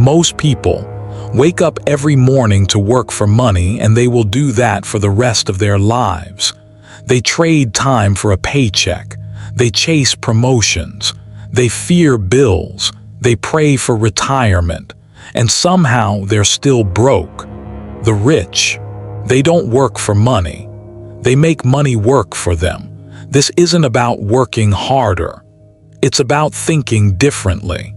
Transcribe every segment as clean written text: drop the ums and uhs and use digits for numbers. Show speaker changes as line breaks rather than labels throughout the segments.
Most people wake up every morning to work for money, and they will do that for the rest of their lives. They trade time for a paycheck. They chase promotions. They fear bills. They pray for retirement. And somehow they're still broke. The rich, they don't work for money. They make money work for them. This isn't about working harder. It's about thinking differently.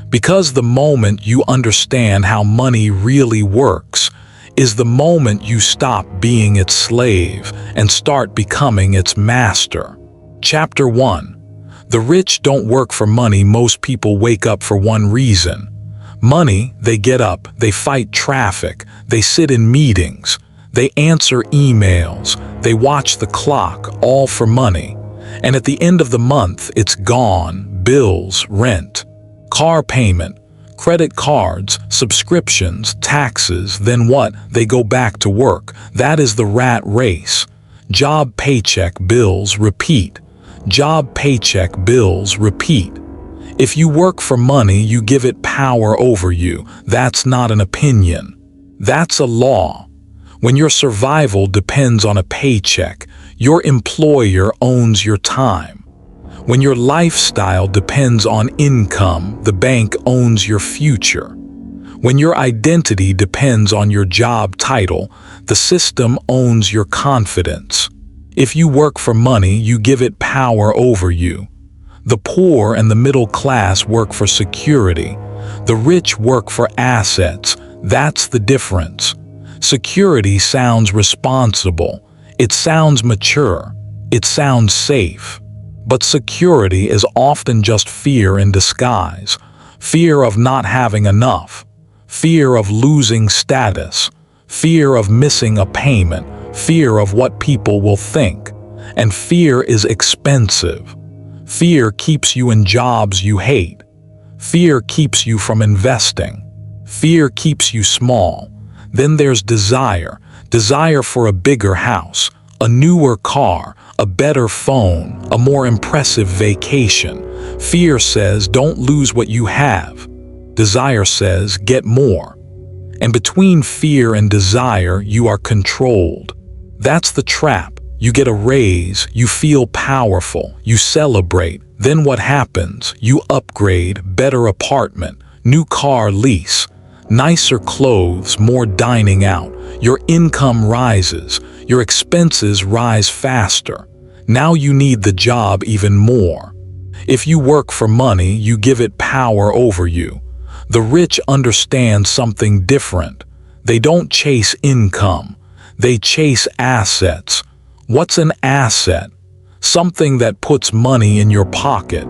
Because the moment you understand how money really works is the moment you stop being its slave and start becoming its master. Chapter 1. The rich don't work for money. Most people wake up for one reason. Money, they get up, they fight traffic, they sit in meetings, they answer emails, they watch the clock, all for money. And at the end of the month, it's gone. Bills, rent, car payment, credit cards, subscriptions, taxes. Then what? They go back to work. That is the rat race. Job, paycheck, bills, repeat. Job, paycheck, bills, repeat. If you work for money, you give it power over you. That's not an opinion. That's a law. When your survival depends on a paycheck, your employer owns your time. When your lifestyle depends on income, the bank owns your future. When your identity depends on your job title, the system owns your confidence. If you work for money, you give it power over you. The poor and the middle class work for security. The rich work for assets. That's the difference. Security sounds responsible. It sounds mature. It sounds safe. But security is often just fear in disguise. Fear of not having enough. Fear of losing status. Fear of missing a payment. Fear of what people will think. And fear is expensive. Fear keeps you in jobs you hate. Fear keeps you from investing. Fear keeps you small. Then there's desire. Desire for a bigger house, a newer car, a better phone, a more impressive vacation. Fear says, don't lose what you have. Desire says, get more. And between fear and desire, you are controlled. That's the trap. You get a raise, you feel powerful, you celebrate. Then what happens? You upgrade, better apartment, new car lease, nicer clothes, more dining out. Your income rises, your expenses rise faster. Now you need the job even more. If you work for money, you give it power over you. The rich understand something different. They don't chase income. They chase assets. What's an asset? Something that puts money in your pocket,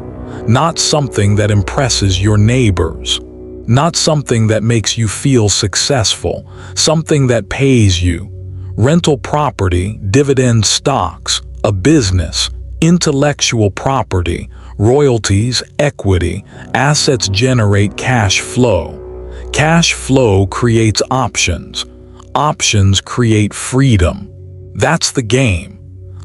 not something that impresses your neighbors, not something that makes you feel successful, something that pays you. Rental property, dividend stocks, a business, intellectual property, royalties, equity, assets generate cash flow. Cash flow creates options. Options create freedom. That's the game.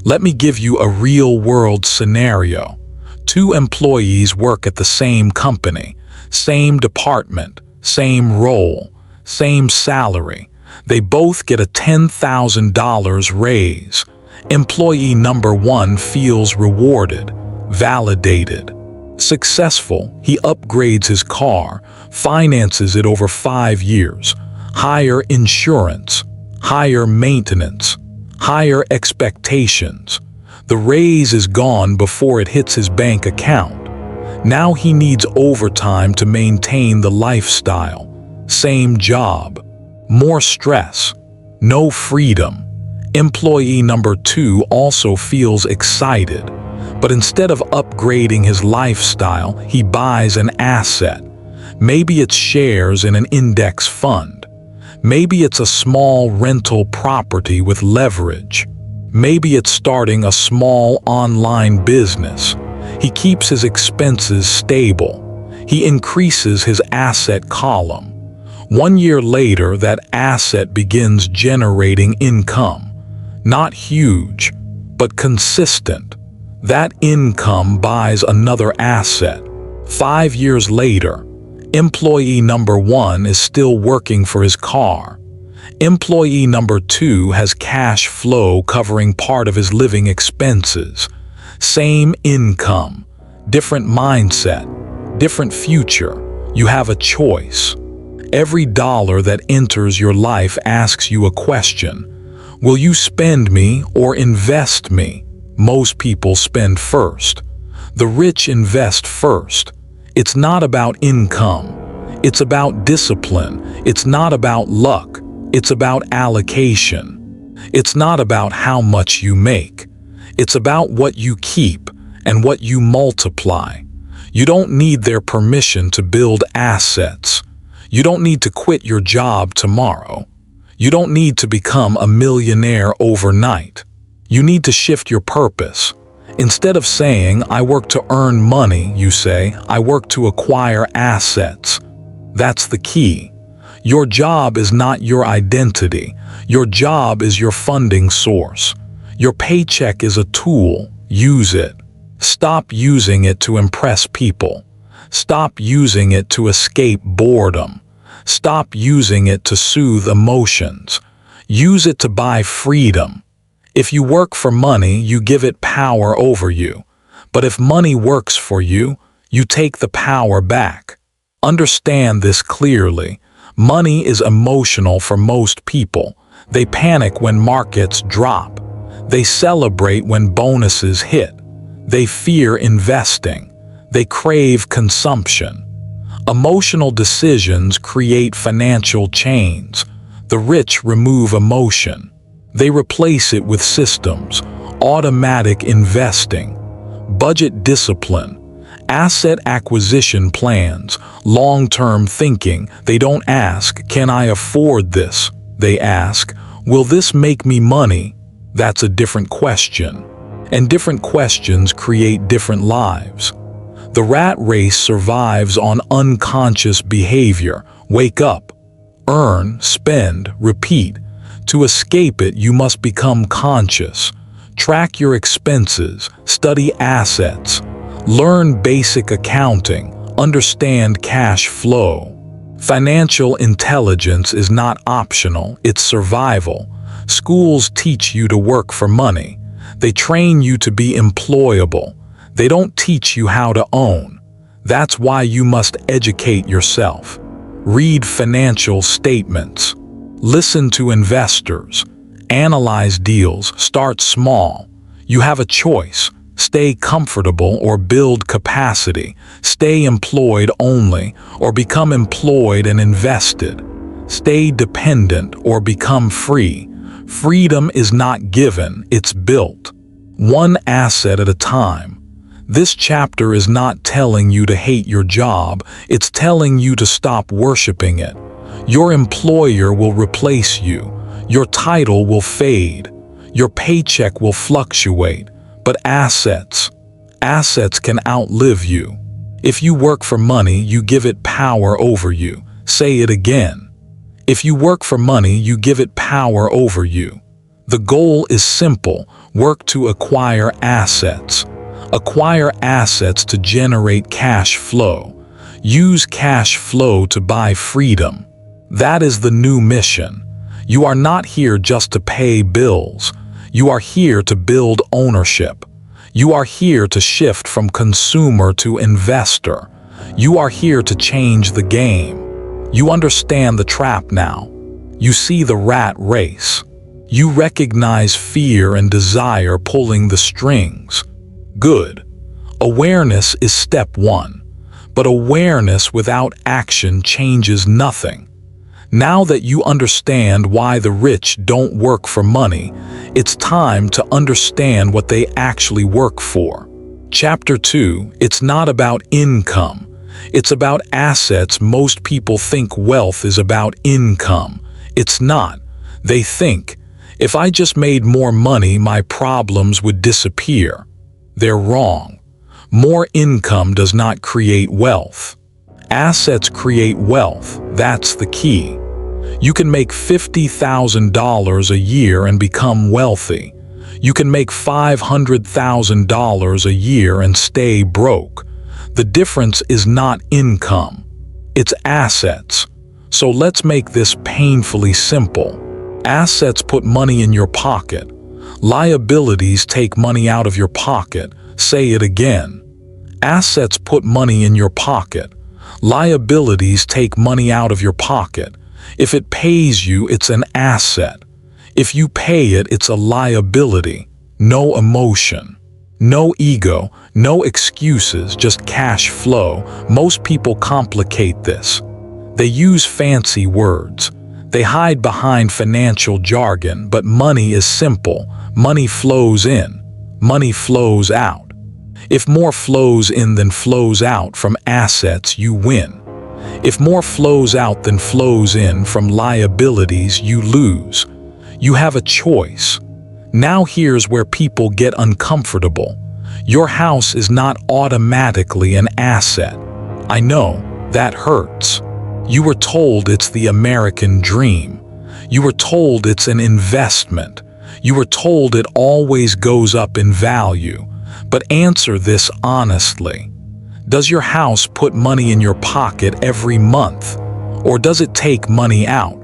Let me give you a real-world scenario. Two employees work at the same company, same department, same role, same salary. They both get a $10,000 raise. Employee number one feels rewarded, validated, successful. He upgrades his car, finances it over 5 years, higher insurance, higher maintenance, higher expectations. The raise is gone before it hits his bank account. Now he needs overtime to maintain the lifestyle. Same job, more stress, no freedom. Employee number two also feels excited, but instead of upgrading his lifestyle, he buys an asset. Maybe it's shares in an index fund. Maybe it's a small rental property with leverage. Maybe it's starting a small online business. He keeps his expenses stable. He increases his asset column. 1 year later, that asset begins generating income. Not huge, but consistent. That income buys another asset. 5 years later, Employee number 1 is still working for his car. Employee number 2 has cash flow covering part of his living expenses. Same income, different mindset, different future. You have a choice. Every dollar that enters your life asks you a question. Will you spend me or invest me? Most people spend first. The rich invest first. It's not about income. It's about discipline. It's not about luck. It's about allocation. It's not about how much you make. It's about what you keep and what you multiply. You don't need their permission to build assets. You don't need to quit your job tomorrow. You don't need to become a millionaire overnight. You need to shift your purpose. Instead of saying, I work to earn money, you say, I work to acquire assets. That's the key. Your job is not your identity. Your job is your funding source. Your paycheck is a tool. Use it. Stop using it to impress people. Stop using it to escape boredom. Stop using it to soothe emotions. Use it to buy freedom. If you work for money, you give it power over you. But if money works for you, you take the power back. Understand this clearly. Money is emotional for most people. They panic when markets drop. They celebrate when bonuses hit. They fear investing. They crave consumption. Emotional decisions create financial chains. The rich remove emotion. They replace it with systems, automatic investing, budget discipline, asset acquisition plans, long-term thinking. They don't ask, can I afford this? They ask, will this make me money? That's a different question. And different questions create different lives. The rat race survives on unconscious behavior. Wake up, earn, spend, repeat. To escape it, you must become conscious. Track your expenses, study assets, learn basic accounting, understand cash flow. Financial intelligence is not optional, it's survival. Schools teach you to work for money. They train you to be employable. They don't teach you how to own. That's why you must educate yourself. Read financial statements. Listen to investors. Analyze deals. Start small. You have a choice. Stay comfortable or build capacity. Stay employed only or become employed and invested. Stay dependent or become free. Freedom is not given, it's built. One asset at a time. This chapter is not telling you to hate your job, it's telling you to stop worshiping it. Your employer will replace you. Your title will fade. Your paycheck will fluctuate. But assets can outlive you. If you work for money, you give it power over you. Say it again. If you work for money, you give it power over you. The goal is simple. Work to acquire assets. Acquire assets to generate cash flow. Use cash flow to buy freedom. That is the new mission. You are not here just to pay bills. You are here to build ownership. You are here to shift from consumer to investor. You are here to change the game. You understand the trap now. You see the rat race. You recognize fear and desire pulling the strings. Good. Awareness is step one. But awareness without action changes nothing. Now that you understand why the rich don't work for money, it's time to understand what they actually work for. Chapter 2, it's not about income. It's about assets. Most people think wealth is about income. It's not. They think, if I just made more money, my problems would disappear. They're wrong. More income does not create wealth. Assets create wealth. That's the key. You can make $50,000 a year and become wealthy. You can make $500,000 a year and stay broke. The difference is not income. It's assets. So let's make this painfully simple. Assets put money in your pocket. Liabilities take money out of your pocket. Say it again. Assets put money in your pocket. Liabilities take money out of your pocket. If it pays you, it's an asset. If you pay it, it's a liability. No emotion. No ego, no excuses, just cash flow. Most people complicate this. They use fancy words. They hide behind financial jargon, but money is simple. Money flows in. Money flows out. If more flows in than flows out from assets, you win. If more flows out than flows in from liabilities, you lose. You have a choice. Now here's where people get uncomfortable. Your house is not automatically an asset. I know, that hurts. You were told it's the American dream. You were told it's an investment. You were told it always goes up in value. But answer this honestly. Does your house put money in your pocket every month? Or does it take money out?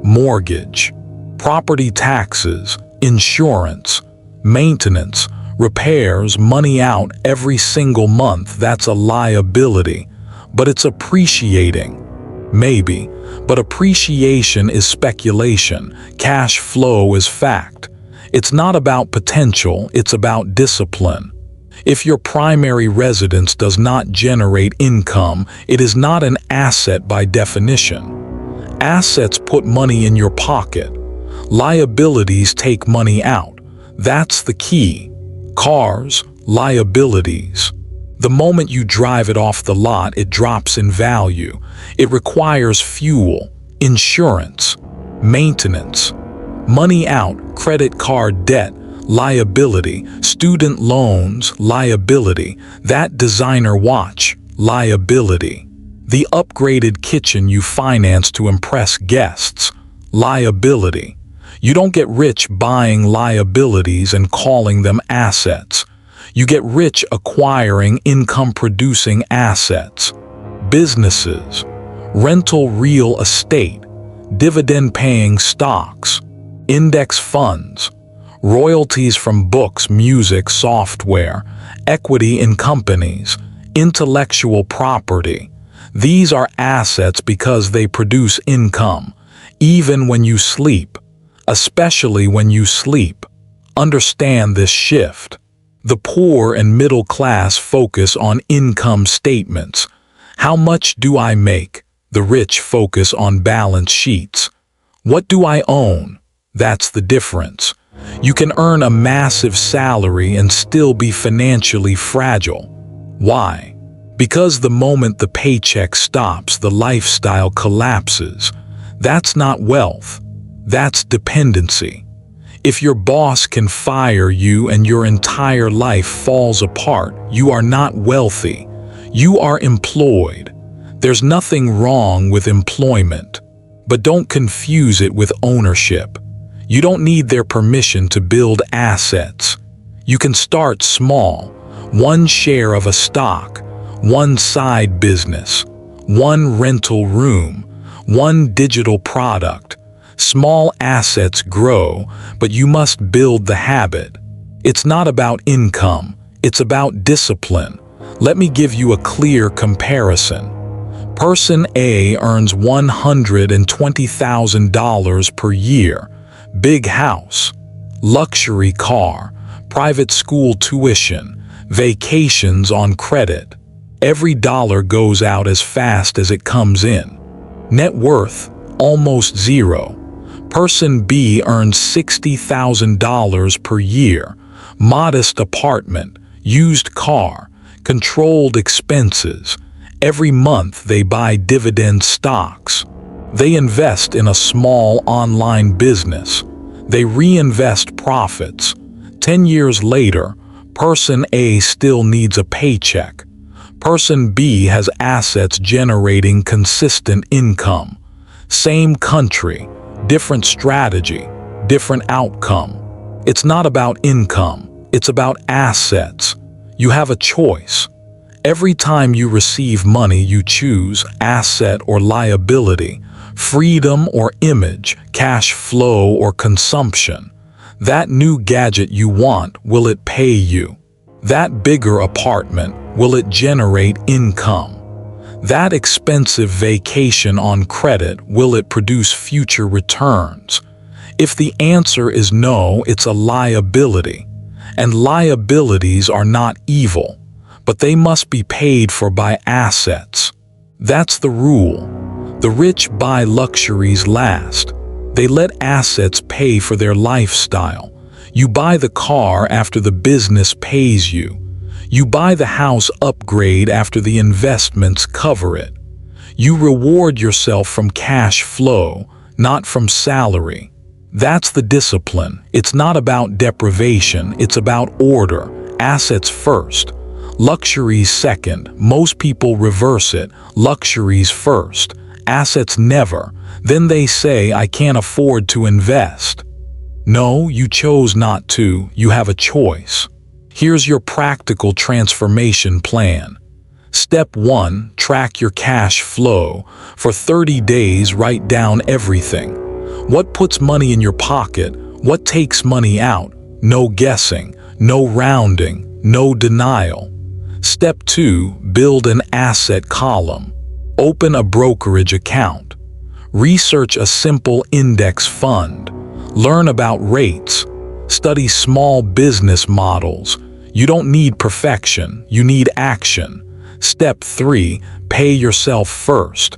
Mortgage, property taxes, insurance, maintenance, repairs, money out every single month. That's a liability. But it's appreciating. Maybe. But appreciation is speculation. Cash flow is fact. It's not about potential, it's about discipline. If your primary residence does not generate income, it is not an asset by definition. Assets put money in your pocket. Liabilities take money out. That's the key. Cars, liabilities. The moment you drive it off the lot, it drops in value. It requires fuel, insurance, maintenance. Money out, credit card debt, liability. Student loans, liability. That designer watch, liability. The upgraded kitchen you finance to impress guests, liability. You don't get rich buying liabilities and calling them assets. You get rich acquiring income-producing assets. Businesses, rental real estate, dividend-paying stocks, index funds, royalties from books, music, software, equity in companies, intellectual property. These are assets because they produce income, even when you sleep. Especially when you sleep. Understand this shift. The poor and middle class focus on income statements. How much do I make? The rich focus on balance sheets. What do I own? That's the difference. You can earn a massive salary and still be financially fragile. Why? Because the moment the paycheck stops, the lifestyle collapses. That's not wealth. That's dependency. If your boss can fire you and your entire life falls apart, you are not wealthy. You are employed. There's nothing wrong with employment. But don't confuse it with ownership. You don't need their permission to build assets. You can start small. One share of a stock, one side business, one rental room, one digital product. Small assets grow, but you must build the habit. It's not about income, it's about discipline. Let me give you a clear comparison. Person A earns $120,000 per year. Big house, luxury car, private school tuition, vacations on credit. Every dollar goes out as fast as it comes in. Net worth, almost zero. Person B earns $60,000 per year. Modest apartment, used car, controlled expenses. Every month they buy dividend stocks. They invest in a small online business. They reinvest profits. 10 years later, person A still needs a paycheck. Person B has assets generating consistent income. Same country, different strategy, different outcome. It's not about income, it's about assets. You have a choice. Every time you receive money, you choose asset or liability, freedom or image, cash flow or consumption. That new gadget you want, will it pay you? That bigger apartment, will it generate income? That expensive vacation on credit, will it produce future returns? If the answer is no, it's a liability. And liabilities are not evil, but they must be paid for by assets. That's the rule. The rich buy luxuries last. They let assets pay for their lifestyle. You buy the car after the business pays you. You buy the house upgrade after the investments cover it. You reward yourself from cash flow, not from salary. That's the discipline. It's not about deprivation, it's about order. Assets first, luxuries second. Most people reverse it. Luxuries first, assets never. Then they say, I can't afford to invest. No, you chose not to. You have a choice. Here's your practical transformation plan. Step 1, track your cash flow. For 30 days, write down everything. What puts money in your pocket? What takes money out? No guessing, no rounding, no denial. Step 2, build an asset column. Open a brokerage account. Research a simple index fund. Learn about rates. Study small business models. You don't need perfection, you need action. Step 3, pay yourself first.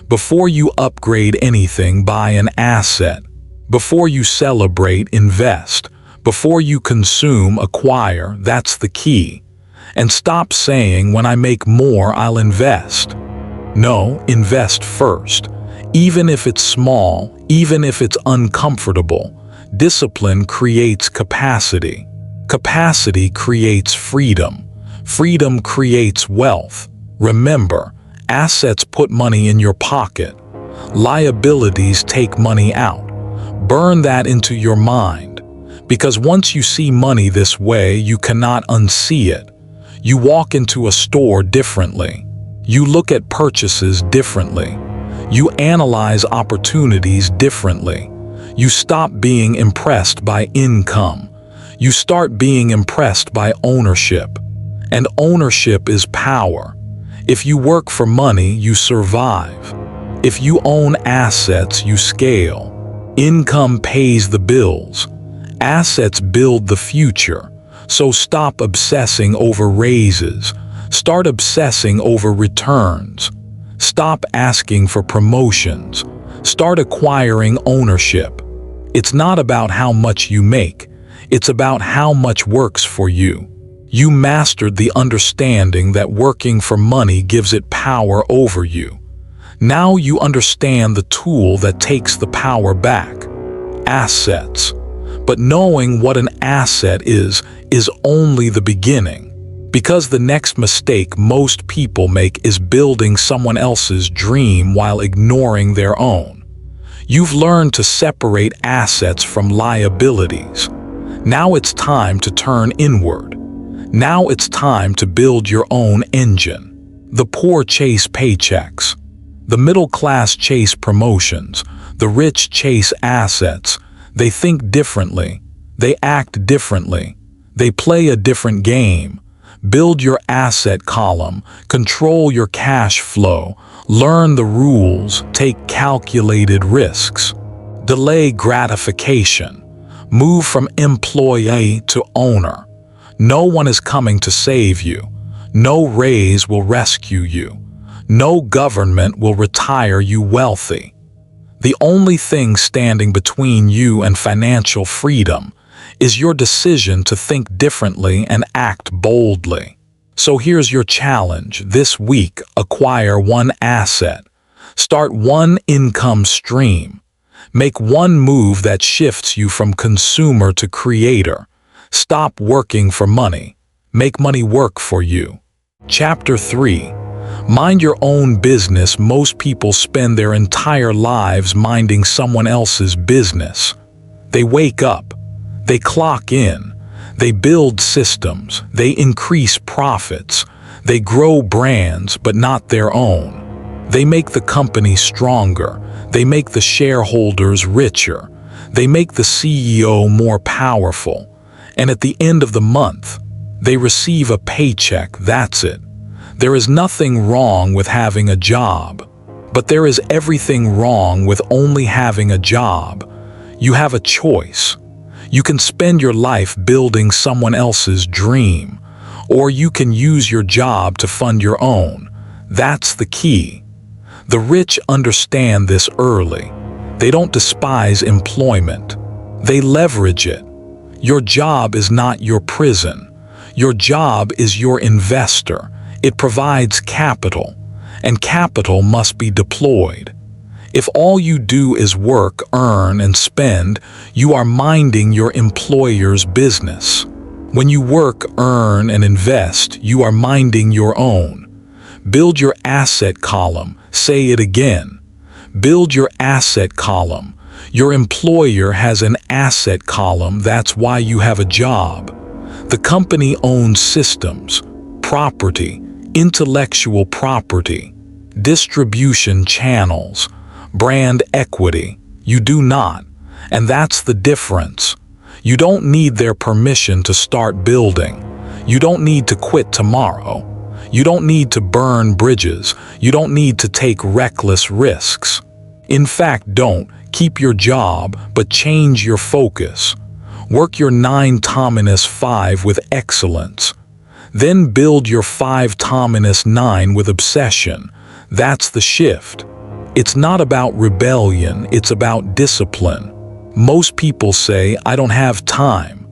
Before you upgrade anything, buy an asset. Before you celebrate, invest. Before you consume, acquire. That's the key. And stop saying, when I make more, I'll invest. No, invest first. Even if it's small, even if it's uncomfortable. Discipline creates capacity. Capacity creates freedom. Freedom creates wealth. Remember, assets put money in your pocket. Liabilities take money out. Burn that into your mind. Because once you see money this way, you cannot unsee it. You walk into a store differently. You look at purchases differently. You analyze opportunities differently. You stop being impressed by income. You start being impressed by ownership. And ownership is power. If you work for money, you survive. If you own assets, you scale. Income pays the bills. Assets build the future. So stop obsessing over raises. Start obsessing over returns. Stop asking for promotions. Start acquiring ownership. It's not about how much you make. It's about how much works for you. You mastered the understanding that working for money gives it power over you. Now you understand the tool that takes the power back. Assets. But knowing what an asset is only the beginning. Because the next mistake most people make is building someone else's dream while ignoring their own. You've learned to separate assets from liabilities. Now it's time to turn inward. Now it's time to build your own engine. The poor chase paychecks. The middle class chase promotions. The rich chase assets. They think differently. They act differently. They play a different game. Build your asset column. Control your cash flow. Learn the rules. Take calculated risks. Delay gratification. Move from employee to owner. No one is coming to save you. No raise will rescue you. No government will retire you wealthy. The only thing standing between you and financial freedom is your decision to think differently and act boldly. So here's your challenge. This week, acquire one asset. Start one income stream. Make one move that shifts you from consumer to creator. Stop working for money. Make money work for you. Chapter 3. Mind your own business. Most people spend their entire lives minding someone else's business. They wake up. They clock in. They build systems. They increase profits. They grow brands, but not their own. They make the company stronger. They make the shareholders richer. They make the CEO more powerful. And at the end of the month, they receive a paycheck, that's it. There is nothing wrong with having a job, but there is everything wrong with only having a job. You have a choice. You can spend your life building someone else's dream, or you can use your job to fund your own. That's the key. The rich understand this early. They don't despise employment. They leverage it. Your job is not your prison. Your job is your investor. It provides capital, and capital must be deployed. If all you do is work, earn, and spend, you are minding your employer's business. When you work, earn, and invest, you are minding your own. Build your asset column. Say it again. Build your asset column. Your employer has an asset column. That's why you have a job. The company owns systems, property, intellectual property, distribution channels, brand equity. You do not, and that's the difference. You don't need their permission to start building. You don't need to quit tomorrow. You don't need to burn bridges. You don't need to take reckless risks. In fact, don't keep your job, but change your focus. Work your 9-5 with excellence. Then build your 5-9 with obsession. That's the shift. It's not about rebellion, it's about discipline. Most people say, I don't have time.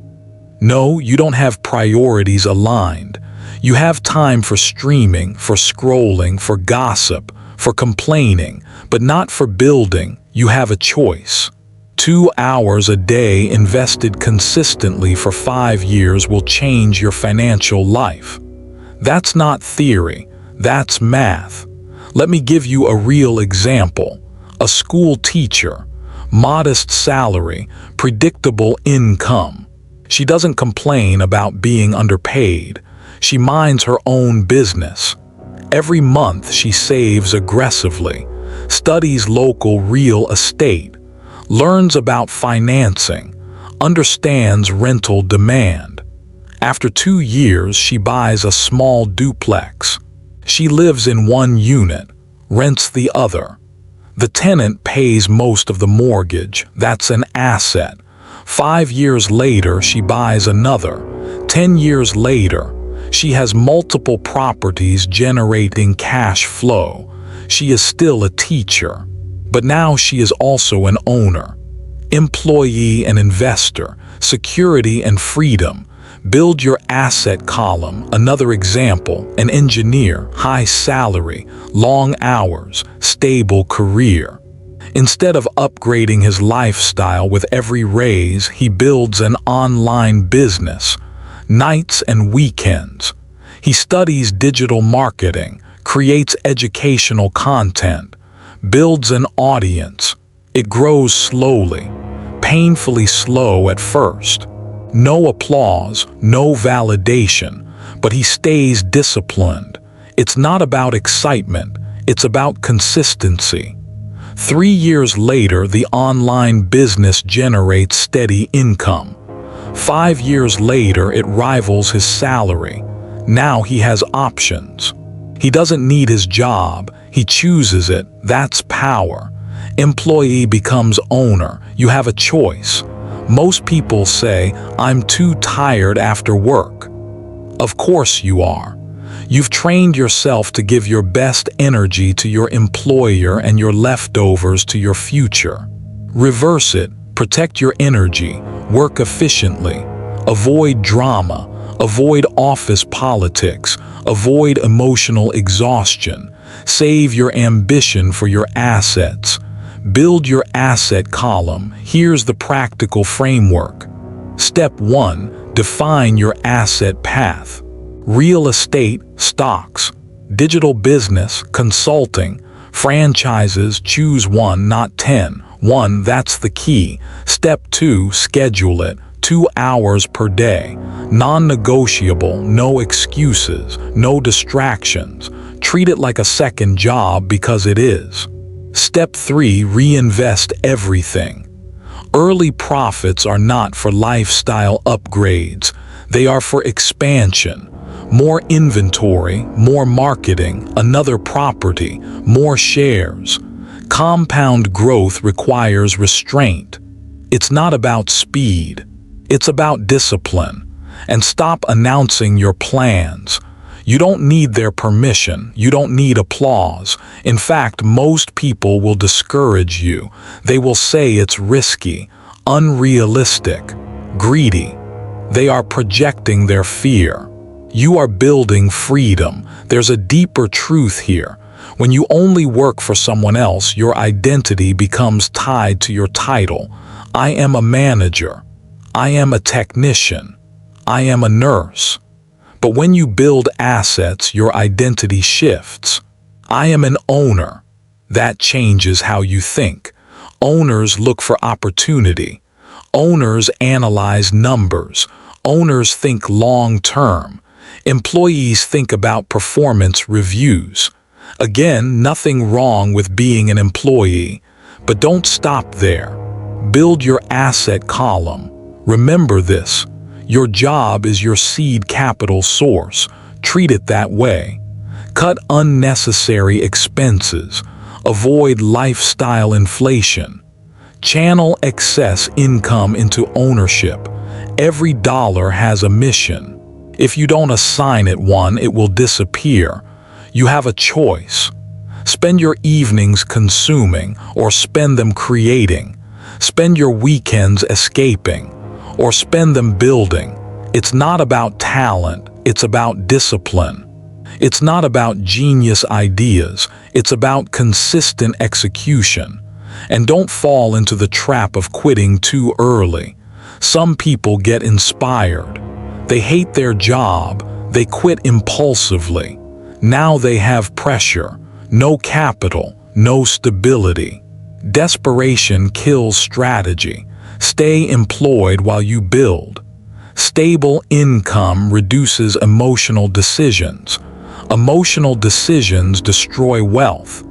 No, you don't have priorities aligned. You have time for streaming, for scrolling, for gossip, for complaining, but not for building. You have a choice. 2 hours a day invested consistently for 5 years will change your financial life. That's not theory, that's math. Let me give you a real example. A school teacher, modest salary, predictable income. She doesn't complain about being underpaid. She minds her own business. Every month she saves aggressively, studies local real estate, learns about financing, understands rental demand. After 2 years, she buys a small duplex. She lives in one unit, rents the other. The tenant pays most of the mortgage. That's an asset. 5 years later, she buys another. 10 years later, she has multiple properties generating cash flow. She is still a teacher, but now she is also an owner, employee and investor, security and freedom. Build your asset column. Another example, an engineer, high salary, long hours, stable career. Instead of upgrading his lifestyle with every raise, he builds an online business, nights and weekends. He studies digital marketing, creates educational content, builds an audience. It grows slowly, painfully slow at first. No applause, no validation, but he stays disciplined. It's not about excitement, it's about consistency. 3 years later, the online business generates steady income. 5 years later, it rivals his salary. Now he has options. He doesn't need his job, he chooses it. That's power. Employee becomes owner. You have a choice. Most people say, I'm too tired after work. Of course you are. You've trained yourself to give your best energy to your employer and your leftovers to your future. Reverse it. Protect your energy. Work efficiently. Avoid drama. Avoid office politics. Avoid emotional exhaustion. Save your ambition for your assets. Build your asset column. Here's the practical framework. Step 1. Define your asset path. Real estate, stocks, digital business, consulting, franchises. Choose one, not 10. 1, that's the key. Step 2. Schedule it. 2 hours per day. Non-negotiable, no excuses, no distractions. Treat it like a second job because it is. Step 3. Reinvest everything. Early profits are not for lifestyle upgrades. They are for expansion. More inventory, more marketing, another property, more shares. Compound growth requires restraint. It's not about speed. It's about discipline. And stop announcing your plans. You don't need their permission. You don't need applause. In fact, most people will discourage you. They will say it's risky, unrealistic, greedy. They are projecting their fear. You are building freedom. There's a deeper truth here. When you only work for someone else, your identity becomes tied to your title. I am a manager. I am a technician. I am a nurse. But when you build assets, your identity shifts. I am an owner. That changes how you think. Owners look for opportunity. Owners analyze numbers. Owners think long-term. Employees think about performance reviews. Again, nothing wrong with being an employee, but don't stop there. Build your asset column. Remember this. Your job is your seed capital source. Treat it that way. Cut unnecessary expenses. Avoid lifestyle inflation. Channel excess income into ownership. Every dollar has a mission. If you don't assign it one, it will disappear. You have a choice. Spend your evenings consuming or spend them creating. Spend your weekends escaping or spend them building. It's not about talent, it's about discipline. It's not about genius ideas, it's about consistent execution. And don't fall into the trap of quitting too early. Some people get inspired. They hate their job, they quit impulsively. Now they have pressure, no capital, no stability. Desperation kills strategy. Stay employed while you build. Stable income reduces emotional decisions. Emotional decisions destroy wealth.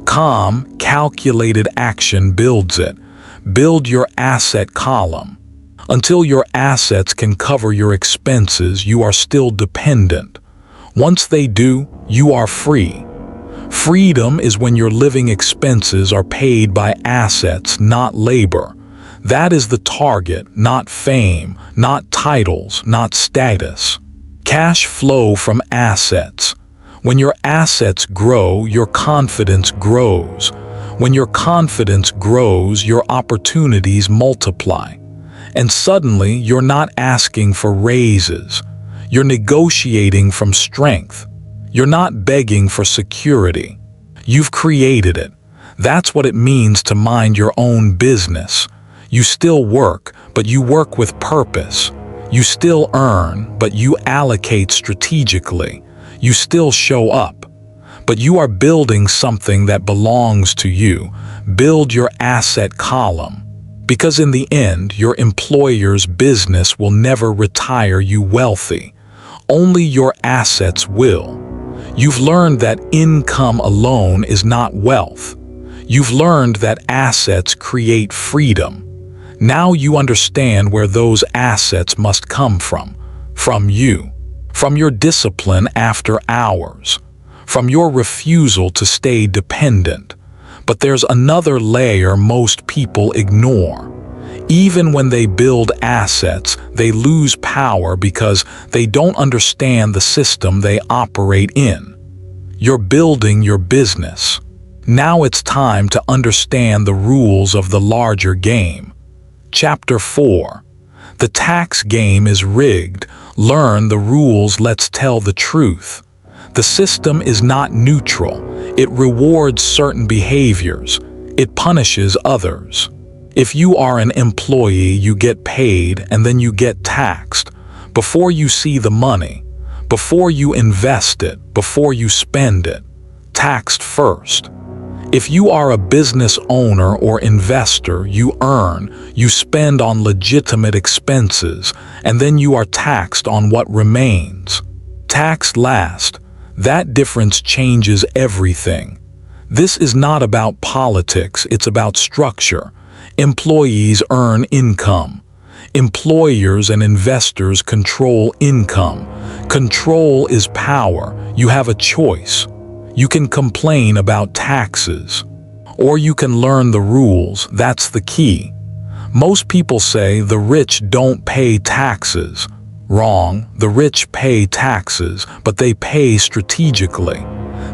Calm, calculated action builds it. Build your asset column. Until your assets can cover your expenses, you are still dependent. Once they do, you are free. Freedom is when your living expenses are paid by assets, not labor. That is the target, not fame, not titles, not status. Cash flow from assets. When your assets grow, your confidence grows. When your confidence grows, your opportunities multiply. And suddenly, you're not asking for raises. You're negotiating from strength. You're not begging for security. You've created it. That's what it means to mind your own business. You still work, but you work with purpose. You still earn, but you allocate strategically. You still show up, but you are building something that belongs to you. Build your asset column. Because in the end, your employer's business will never retire you wealthy. Only your assets will. You've learned that income alone is not wealth. You've learned that assets create freedom. Now you understand where those assets must come from you, from your discipline after hours, from your refusal to stay dependent. But there's another layer most people ignore. Even when they build assets, they lose power because they don't understand the system they operate in. You're building your business. Now it's time to understand the rules of the larger game. Chapter 4. The tax game is rigged. Learn the rules. Let's tell the truth. The system is not neutral. It rewards certain behaviors. It punishes others. If you are an employee, you get paid and then you get taxed. Before you see the money, before you invest it, before you spend it. Taxed first. If you are a business owner or investor, you earn, you spend on legitimate expenses, and then you are taxed on what remains. Taxed last. That difference changes everything. This is not about politics, it's about structure. Employees earn income. Employers and investors control income. Control is power. You have a choice. You can complain about taxes, or you can learn the rules. That's the key. Most people say the rich don't pay taxes. Wrong. The rich pay taxes, but they pay strategically.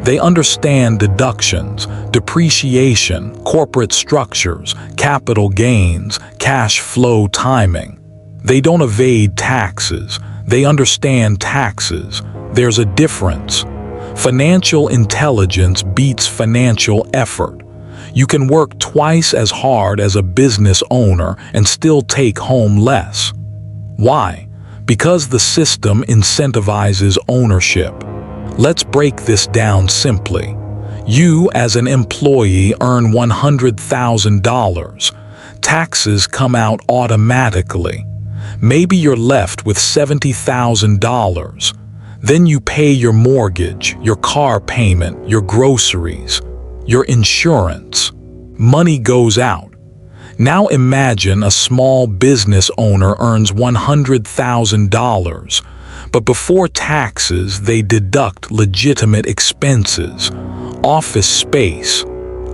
They understand deductions, depreciation, corporate structures, capital gains, cash flow timing. They don't evade taxes. They understand taxes. There's a difference. Financial intelligence beats financial effort. You can work twice as hard as a business owner and still take home less. Why? Because the system incentivizes ownership. Let's break this down simply. You, as an employee, earn $100,000. Taxes come out automatically. Maybe you're left with $70,000. Then you pay your mortgage, your car payment, your groceries, your insurance. Money goes out. Now imagine a small business owner earns $100,000. But before taxes, they deduct legitimate expenses, office space,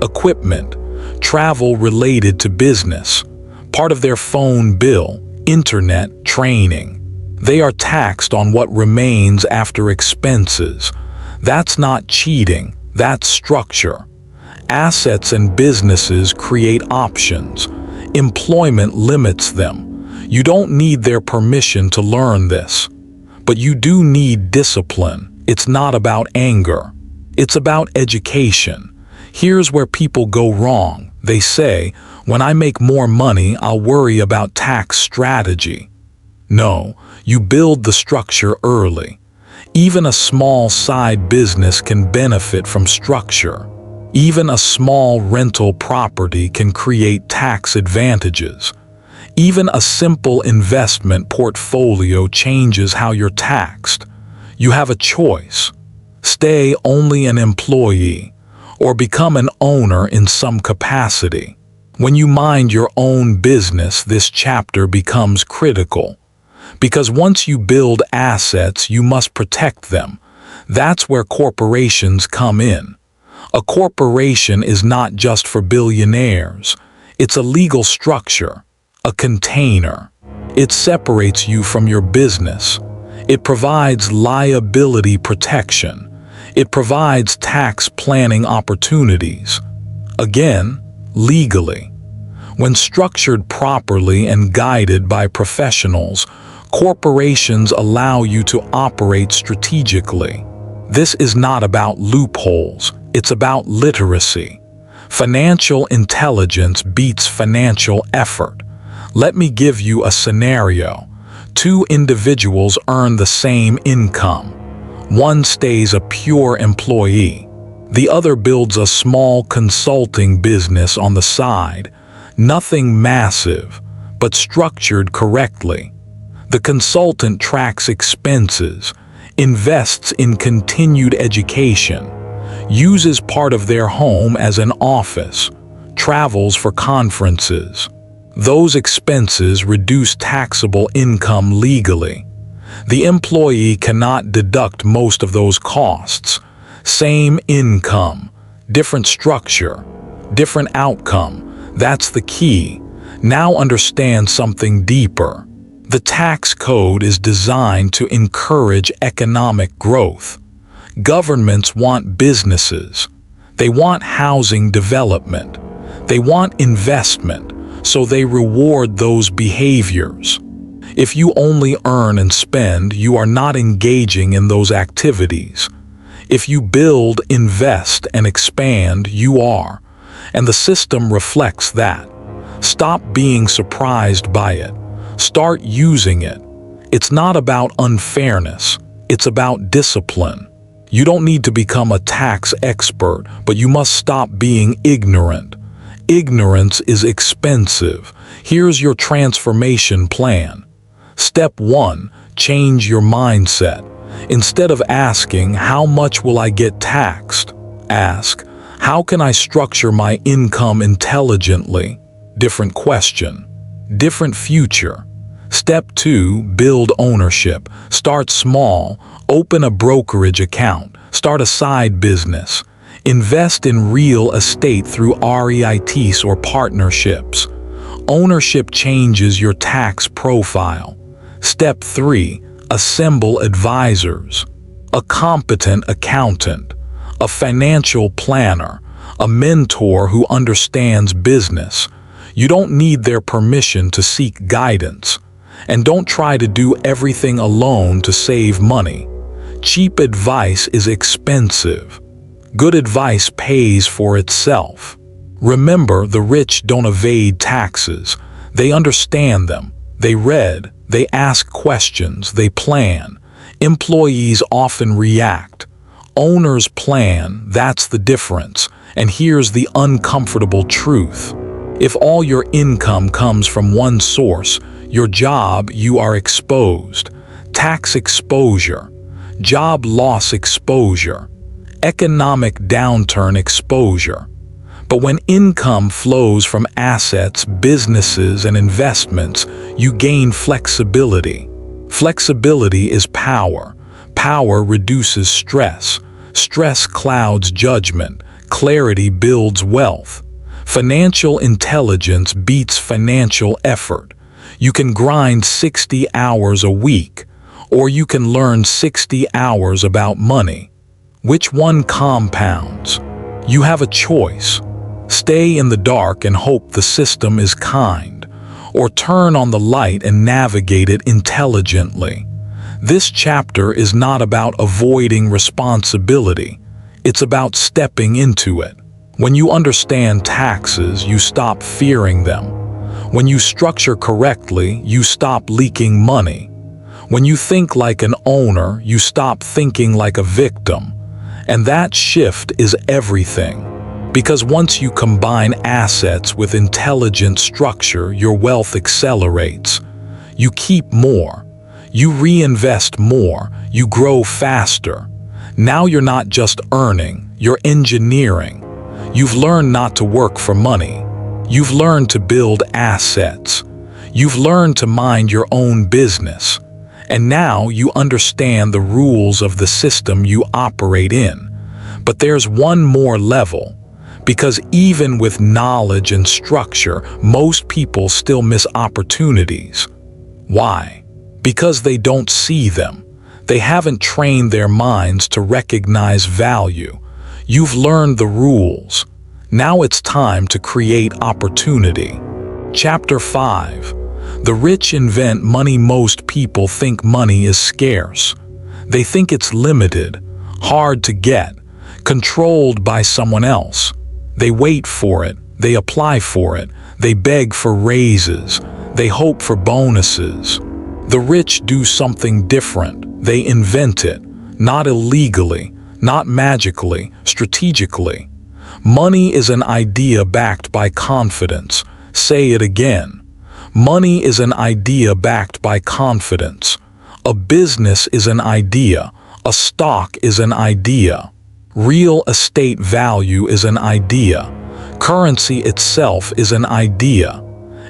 equipment, travel related to business, part of their phone bill, internet, training. They are taxed on what remains after expenses. That's not cheating, that's structure. Assets and businesses create options. Employment limits them. You don't need their permission to learn this. But you do need discipline. It's not about anger. It's about education. Here's where people go wrong. They say, when I make more money, I'll worry about tax strategy. No, you build the structure early. Even a small side business can benefit from structure. Even a small rental property can create tax advantages. Even a simple investment portfolio changes how you're taxed. You have a choice. Stay only an employee, or become an owner in some capacity. When you mind your own business, this chapter becomes critical. Because once you build assets, you must protect them. That's where corporations come in. A corporation is not just for billionaires. It's a legal structure. A container. It separates you from your business. It provides liability protection. It provides tax planning opportunities. Again, legally. When structured properly and guided by professionals, corporations allow you to operate strategically. This is not about loopholes. It's about literacy. Financial intelligence beats financial effort. Let me give you a scenario. Two individuals earn the same income. One stays a pure employee. The other builds a small consulting business on the side. Nothing massive, but structured correctly. The consultant tracks expenses, invests in continued education, uses part of their home as an office, travels for conferences. Those expenses reduce taxable income legally. The employee cannot deduct most of those costs. Same income, different structure, different outcome. That's the key. Now understand something deeper. The tax code is designed to encourage economic growth. Governments want businesses. They want housing development. They want investment. So they reward those behaviors. If you only earn and spend, you are not engaging in those activities. If you build, invest, and expand, you are. And the system reflects that. Stop being surprised by it. Start using it. It's not about unfairness. It's about discipline. You don't need to become a tax expert, but you must stop being ignorant. Ignorance is expensive. Here's your transformation plan. Step 1. Change your mindset. Instead of asking, "How much will I get taxed?" ask, "How can I structure my income intelligently?" Different question, different future. Step 2. Build ownership. Start small. Open a brokerage account. Start a side business. Invest in real estate through REITs or partnerships. Ownership changes your tax profile. Step 3. Assemble advisors. A competent accountant, a financial planner, a mentor who understands business. You don't need their permission to seek guidance. And don't try to do everything alone to save money. Cheap advice is expensive. Good advice pays for itself. Remember, the rich don't evade taxes. They understand them. They read. They ask questions. They plan. Employees often react. Owners plan. That's the difference. And here's the uncomfortable truth. If all your income comes from one source, your job, you are exposed. Tax exposure. Job loss exposure. Economic downturn exposure. But when income flows from assets, businesses, and investments, you gain flexibility. Flexibility is power. Power reduces stress. Stress clouds judgment. Clarity builds wealth. Financial intelligence beats financial effort. You can grind 60 hours a week, or you can learn 60 hours about money. Which one compounds? You have a choice. Stay in the dark and hope the system is kind, or turn on the light and navigate it intelligently. This chapter is not about avoiding responsibility. It's about stepping into it. When you understand taxes, you stop fearing them. When you structure correctly, you stop leaking money. When you think like an owner, you stop thinking like a victim. And that shift is everything. Because once you combine assets with intelligent structure, your wealth accelerates. You keep more. You reinvest more. You grow faster. Now you're not just earning, you're engineering. You've learned not to work for money. You've learned to build assets. You've learned to mind your own business. And now you understand the rules of the system you operate in. But there's one more level. Because even with knowledge and structure, most people still miss opportunities. Why? Because they don't see them. They haven't trained their minds to recognize value. You've learned the rules. Now it's time to create opportunity. Chapter 5. The rich invent money. Most people think money is scarce. They think it's limited, hard to get, controlled by someone else. They wait for it, they apply for it, they beg for raises, they hope for bonuses. The rich do something different. They invent it, not illegally, not magically, strategically. Money is an idea backed by confidence. Say it again. Money is an idea backed by confidence. A business is an idea. A stock is an idea. Real estate value is an idea. Currency itself is an idea.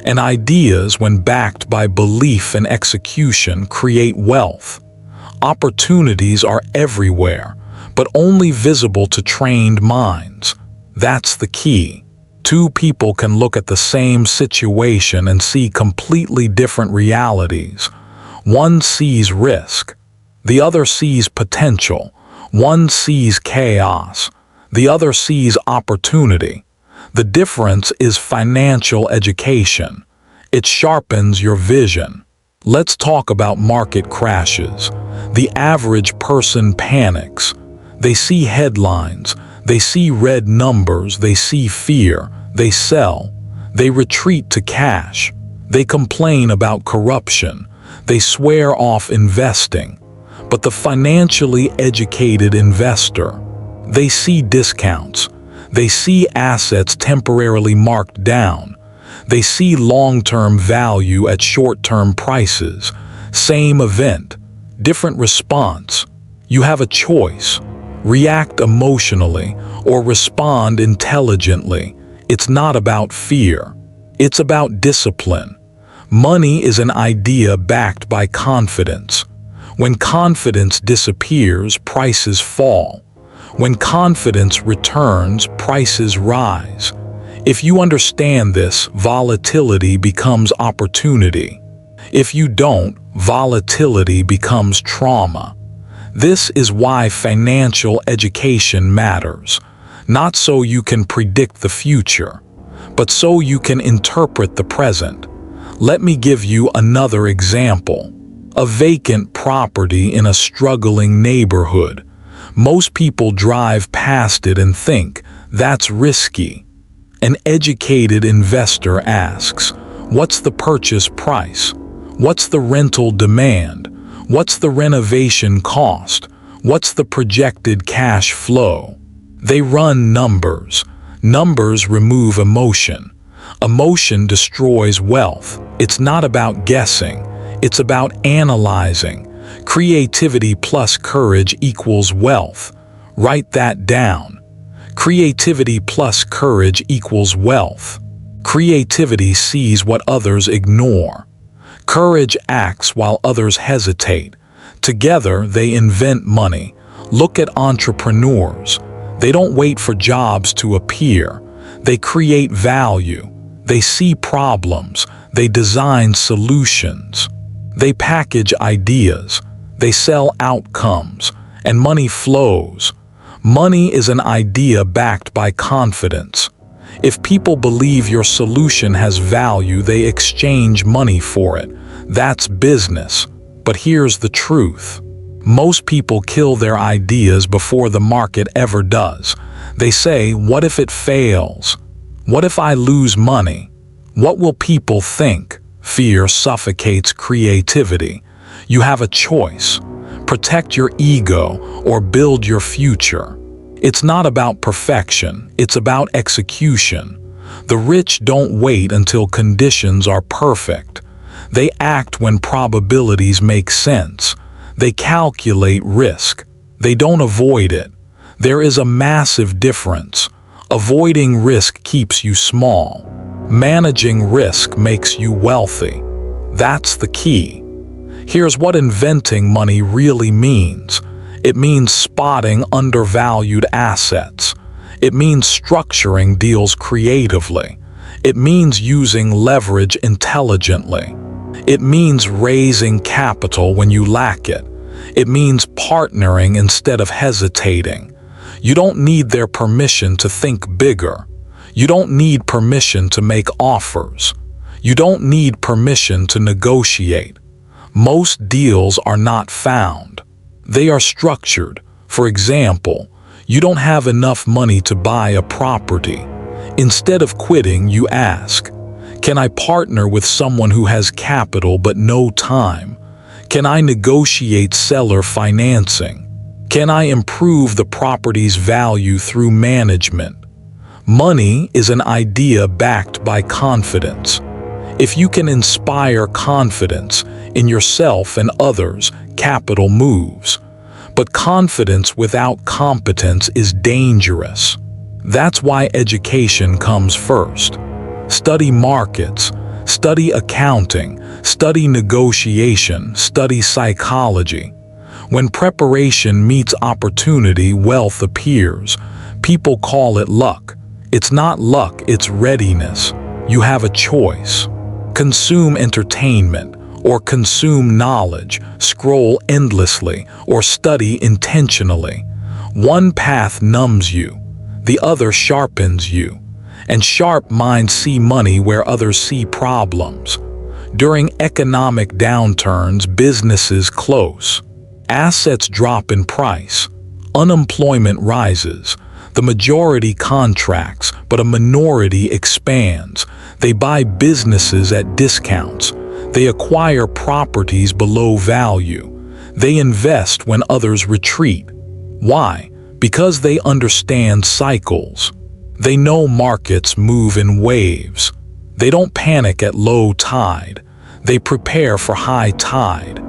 And ideas, when backed by belief and execution, create wealth. Opportunities are everywhere, but only visible to trained minds. That's the key. Two people can look at the same situation and see completely different realities. One sees risk. The other sees potential. One sees chaos. The other sees opportunity. The difference is financial education. It sharpens your vision. Let's talk about market crashes. The average person panics. They see headlines. They see red numbers. They see fear. They sell. They retreat to cash. They complain about corruption. They swear off investing. But the financially educated investor, they see discounts. They see assets temporarily marked down. They see long-term value at short-term prices. Same event, different response. You have a choice. React emotionally or respond intelligently. It's not about fear. It's about discipline. Money is an idea backed by confidence. When confidence disappears, prices fall. When confidence returns, prices rise. If you understand this, volatility becomes opportunity. If you don't, volatility becomes trauma. This is why financial education matters. Not so you can predict the future, but so you can interpret the present. Let me give you another example. A vacant property in a struggling neighborhood. Most people drive past it and think, that's risky. An educated investor asks, what's the purchase price? What's the rental demand? What's the renovation cost? What's the projected cash flow? They run numbers. Numbers remove emotion. Emotion destroys wealth. It's not about guessing. It's about analyzing. Creativity plus courage equals wealth. Write that down. Creativity plus courage equals wealth. Creativity sees what others ignore. Courage acts while others hesitate. Together, they invent money. Look at entrepreneurs. They don't wait for jobs to appear. They create value. They see problems. They design solutions. They package ideas. They sell outcomes. And money flows. Money is an idea backed by confidence. If people believe your solution has value, they exchange money for it. That's business. But here's the truth. Most people kill their ideas before the market ever does. They say, what if it fails? What if I lose money? What will people think? Fear suffocates creativity. You have a choice. Protect your ego or build your future. It's not about perfection, it's about execution. The rich don't wait until conditions are perfect. They act when probabilities make sense. They calculate risk. They don't avoid it. There is a massive difference. Avoiding risk keeps you small. Managing risk makes you wealthy. That's the key. Here's what inventing money really means. It means spotting undervalued assets. It means structuring deals creatively. It means using leverage intelligently. It means raising capital when you lack it. It means partnering instead of hesitating. You don't need their permission to think bigger. You don't need permission to make offers. You don't need permission to negotiate. Most deals are not found. They are structured. For example, you don't have enough money to buy a property. Instead of quitting, you ask, can I partner with someone who has capital but no time? Can I negotiate seller financing? Can I improve the property's value through management? Money is an idea backed by confidence. If you can inspire confidence in yourself and others, capital moves. But confidence without competence is dangerous. That's why education comes first. Study markets, study accounting, study negotiation, study psychology. When preparation meets opportunity, wealth appears. People call it luck. It's not luck, it's readiness. You have a choice. Consume entertainment or consume knowledge, scroll endlessly or study intentionally. One path numbs you, the other sharpens you. And sharp minds see money where others see problems. During economic downturns, businesses close. Assets drop in price. Unemployment rises. The majority contracts, but a minority expands. They buy businesses at discounts. They acquire properties below value. They invest when others retreat. Why? Because they understand cycles. They know markets move in waves. They don't panic at low tide. They prepare for high tide.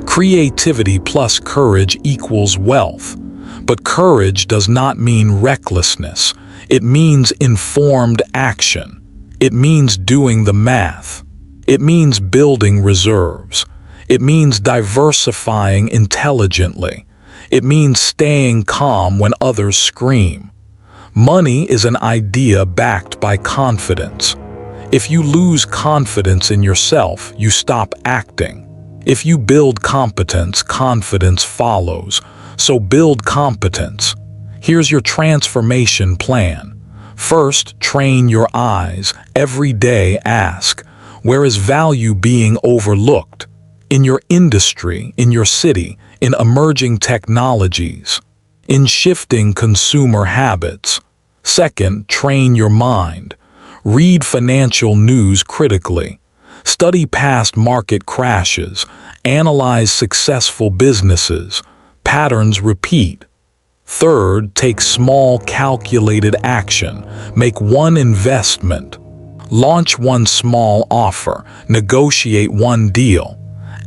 Creativity plus courage equals wealth. But courage does not mean recklessness. It means informed action. It means doing the math. It means building reserves. It means diversifying intelligently. It means staying calm when others scream. Money is an idea backed by confidence. If you lose confidence in yourself, you stop acting. If you build competence, confidence follows. So build competence. Here's your transformation plan. First, train your eyes. Every day ask, where is value being overlooked? In your industry, in your city, in emerging technologies, in shifting consumer habits. Second, train your mind. Read financial news critically. Study past market crashes. Analyze successful businesses. Patterns repeat. Third, take small calculated action. Make one investment. Launch one small offer. Negotiate one deal.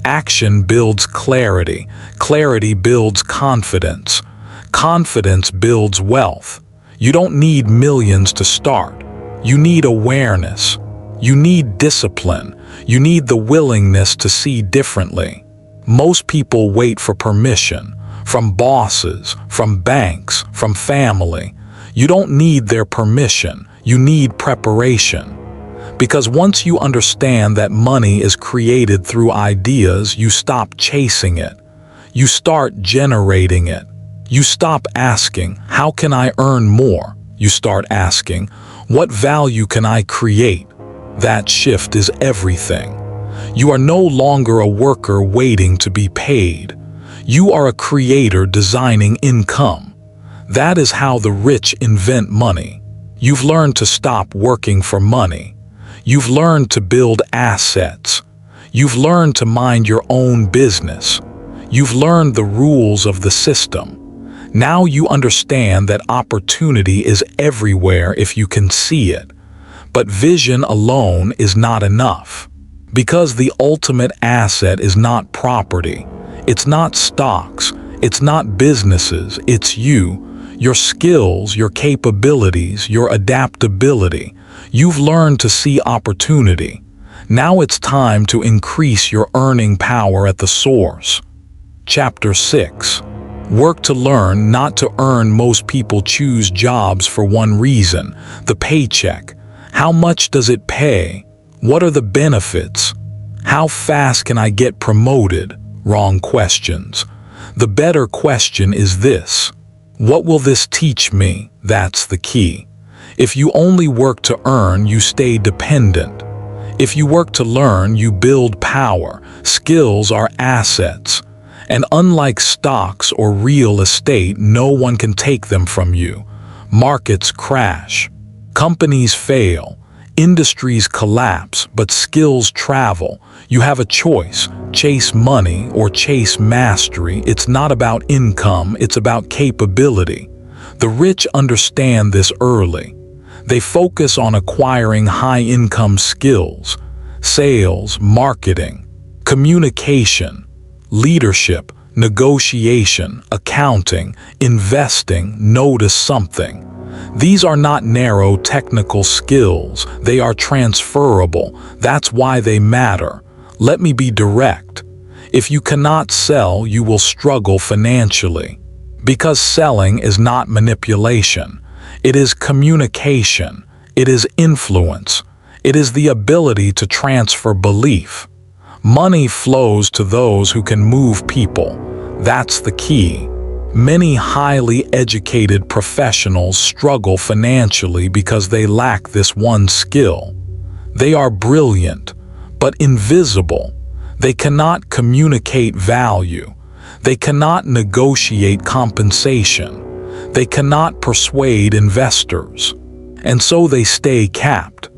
Action builds clarity. Clarity builds confidence. Confidence builds wealth. You don't need millions to start. You need awareness. You need discipline. You need the willingness to see differently. Most people wait for permission. From bosses, from banks, from family. You don't need their permission. You need preparation. Because once you understand that money is created through ideas, you stop chasing it. You start generating it. You stop asking, how can I earn more? You start asking, what value can I create? That shift is everything. You are no longer a worker waiting to be paid. You are a creator designing income. That is how the rich invent money. You've learned to stop working for money. You've learned to build assets. You've learned to mind your own business. You've learned the rules of the system. Now you understand that opportunity is everywhere if you can see it. But vision alone is not enough. Because the ultimate asset is not property. It's not stocks. It's not businesses. It's you. Your skills, your capabilities, your adaptability. You've learned to see opportunity. Now it's time to increase your earning power at the source. Chapter 6. Work to learn, not to earn. Most people choose jobs for one reason: the paycheck. How much does it pay? What are the benefits? How fast can I get promoted? Wrong questions. The better question is this: what will this teach me? That's the key. If you only work to earn, you stay dependent. If you work to learn, you build power. Skills are assets. And unlike stocks or real estate, no one can take them from you. Markets crash. Companies fail. Industries collapse, but skills travel. You have a choice: chase money or chase mastery. It's not about income, it's about capability. The rich understand this early. They focus on acquiring high-income skills: sales, marketing, communication, leadership, negotiation, accounting, investing. Notice something. These are not narrow technical skills. They are transferable. That's why they matter. Let me be direct. If you cannot sell, you will struggle financially. Because selling is not manipulation. It is communication. It is influence. It is the ability to transfer belief. Money flows to those who can move people. That's the key. Many highly educated professionals struggle financially because they lack this one skill. They are brilliant, but invisible. They cannot communicate value. They cannot negotiate compensation. They cannot persuade investors. And so they stay capped.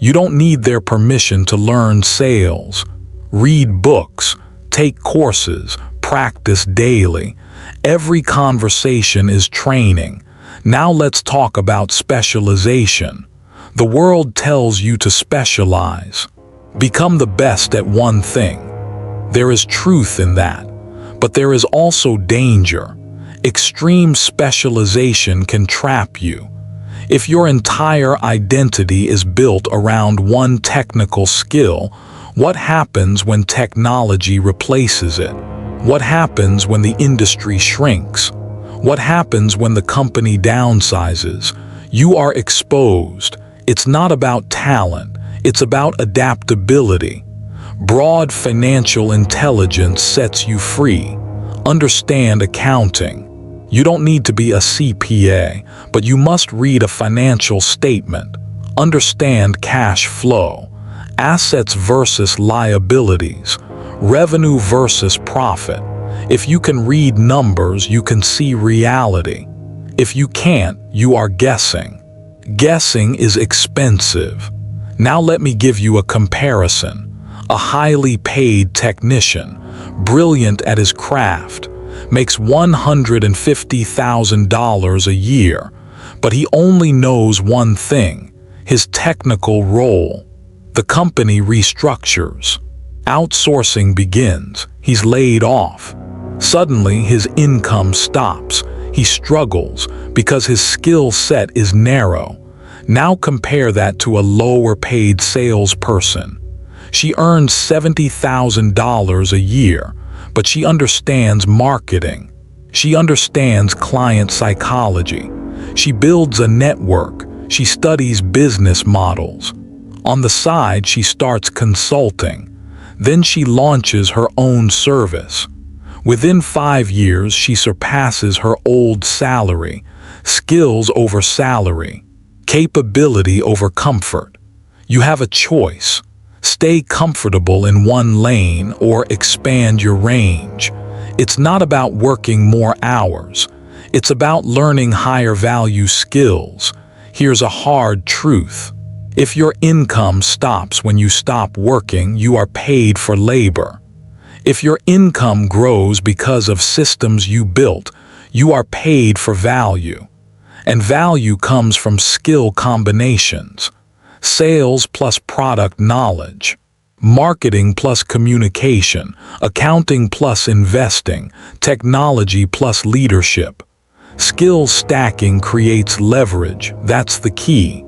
You don't need their permission to learn sales. Read books, take courses, practice daily. Every conversation is training. Now let's talk about specialization. The world tells you to specialize. Become the best at one thing. There is truth in that, but there is also danger. Extreme specialization can trap you. If your entire identity is built around one technical skill, what happens when technology replaces it? What happens when the industry shrinks? What happens when the company downsizes? You are exposed. It's not about talent, it's about adaptability. Broad financial intelligence sets you free. Understand accounting. You don't need to be a CPA, but you must read a financial statement. Understand cash flow, assets versus liabilities, revenue versus profit. If you can read numbers, you can see reality. If you can't, you are guessing. Guessing is expensive. Now let me give you a comparison. A highly paid technician, brilliant at his craft, makes $150,000 a year, but he only knows one thing, his technical role. The company restructures. Outsourcing begins. He's laid off. Suddenly, his income stops. He struggles because his skill set is narrow. Now compare that to a lower-paid salesperson. She earns $70,000 a year, but she understands marketing. She understands client psychology. She builds a network. She studies business models. On the side, she starts consulting. Then she launches her own service. Within 5 years, she surpasses her old salary. Skills over salary. Capability over comfort. You have a choice. Stay comfortable in one lane or expand your range. It's not about working more hours. It's about learning higher value skills. Here's a hard truth. If your income stops when you stop working, you are paid for labor. If your income grows because of systems you built, you are paid for value. And value comes from skill combinations. Sales plus product knowledge, marketing plus communication, accounting plus investing, technology plus leadership. Skill stacking creates leverage. That's the key.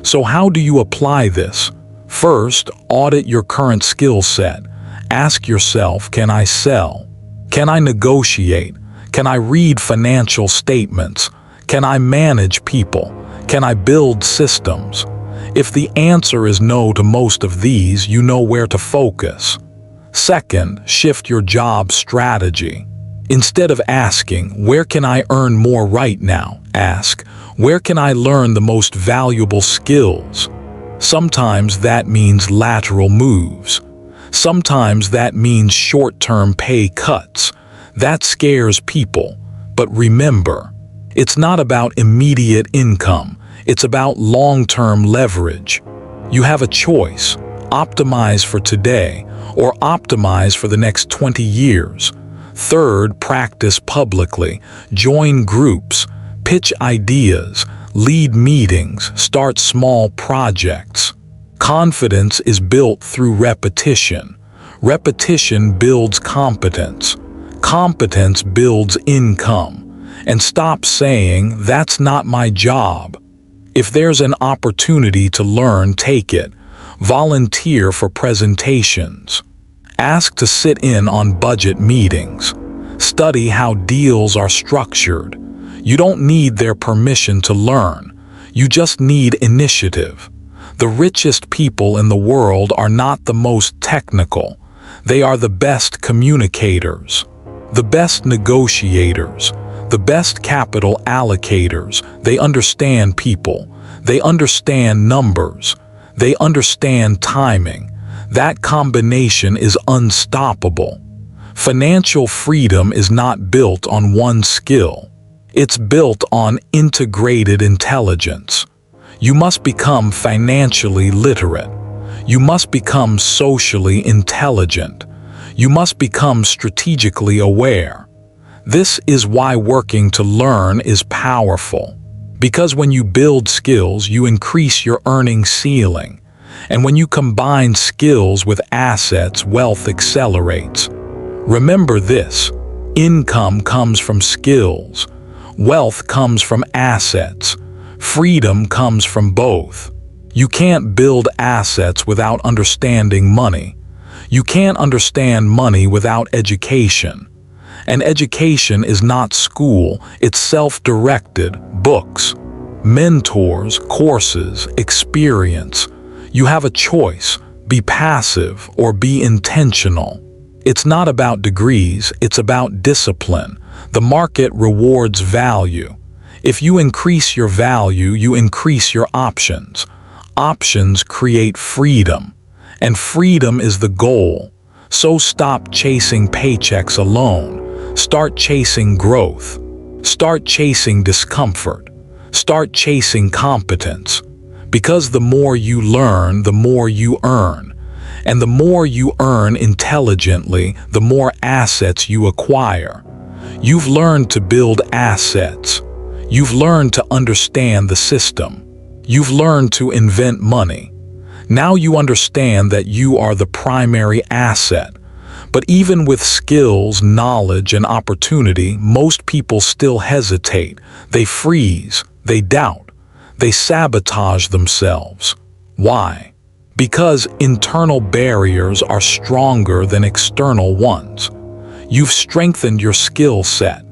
So how do you apply this? First, audit your current skill set. Ask yourself, can I sell? Can I negotiate? Can I read financial statements? Can I manage people? Can I build systems? If the answer is no to most of these, you know where to focus. Second, shift your job strategy. Instead of asking, where can I earn more right now? Ask, where can I learn the most valuable skills? Sometimes that means lateral moves. Sometimes that means short-term pay cuts. That scares people. But remember, it's not about immediate income. It's about long-term leverage. You have a choice. Optimize for today or optimize for the next 20 years. Third, practice publicly. Join groups. Pitch ideas. Lead meetings. Start small projects. Confidence is built through repetition. Repetition builds competence. Competence builds income. And stop saying, that's not my job. If there's an opportunity to learn, take it. Volunteer for presentations. Ask to sit in on budget meetings. Study how deals are structured. You don't need their permission to learn. You just need initiative. The richest people in the world are not the most technical. They are the best communicators, the best negotiators, the best capital allocators. They understand people. They understand numbers. They understand timing. That combination is unstoppable. Financial freedom is not built on one skill. It's built on integrated intelligence. You must become financially literate. You must become socially intelligent. You must become strategically aware. This is why working to learn is powerful. Because when you build skills, you increase your earning ceiling. And when you combine skills with assets, wealth accelerates. Remember this: income comes from skills. Wealth comes from assets. Freedom comes from both. You can't build assets without understanding money. You can't understand money without education. And education is not school, it's self-directed, books, mentors, courses, experience. You have a choice: be passive or be intentional. It's not about degrees, it's about discipline. The market rewards value. If you increase your value, you increase your options. Options create freedom, and freedom is the goal. So stop chasing paychecks alone. Start chasing growth. Start chasing discomfort. Start chasing competence. Because the more you learn, the more you earn. And the more you earn intelligently, the more assets you acquire. You've learned to build assets. You've learned to understand the system. You've learned to invent money. Now you understand that you are the primary asset. But even with skills, knowledge, and opportunity, most people still hesitate. They freeze. They doubt. They sabotage themselves. Why? Because internal barriers are stronger than external ones. You've strengthened your skill set.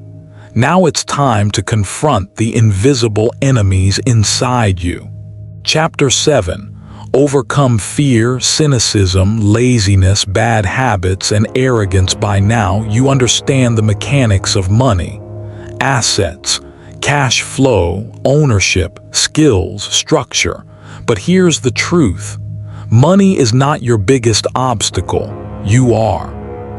Now it's time to confront the invisible enemies inside you. Chapter 7. Overcome fear, cynicism, laziness, bad habits, and arrogance. By now, you understand the mechanics of money, assets, cash flow, ownership, skills, structure. But here's the truth. Money is not your biggest obstacle. You are.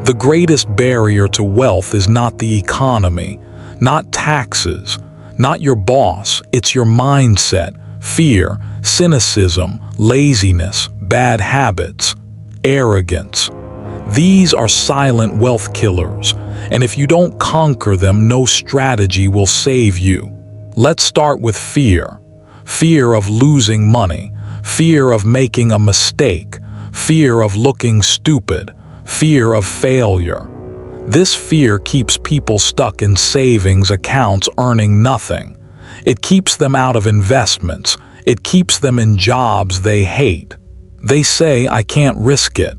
The greatest barrier to wealth is not the economy, not taxes, not your boss. It's your mindset, fear, cynicism, laziness, bad habits, arrogance. These are silent wealth killers, and if you don't conquer them, no strategy will save you. Let's start with fear. Fear of losing money, fear of making a mistake, fear of looking stupid, fear of failure. This fear keeps people stuck in savings accounts earning nothing. It keeps them out of investments. It keeps them in jobs they hate. They say, "I can't risk it."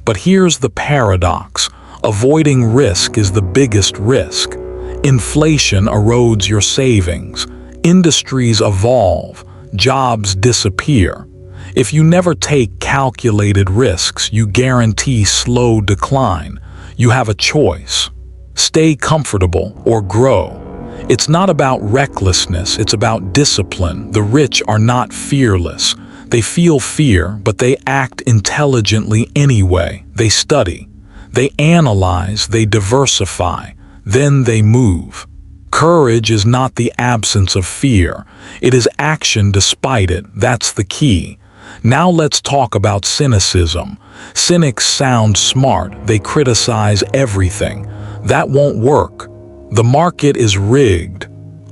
But here's the paradox. Avoiding risk is the biggest risk. Inflation erodes your savings. Industries evolve. Jobs disappear. If you never take calculated risks, you guarantee slow decline. You have a choice. Stay comfortable or grow. It's not about recklessness, it's about discipline. The rich are not fearless. They feel fear, but they act intelligently anyway. They study, they analyze, they diversify, then they move. Courage is not the absence of fear. It is action despite it. That's the key. Now let's talk about cynicism. Cynics sound smart. They criticize everything. That won't work. The market is rigged.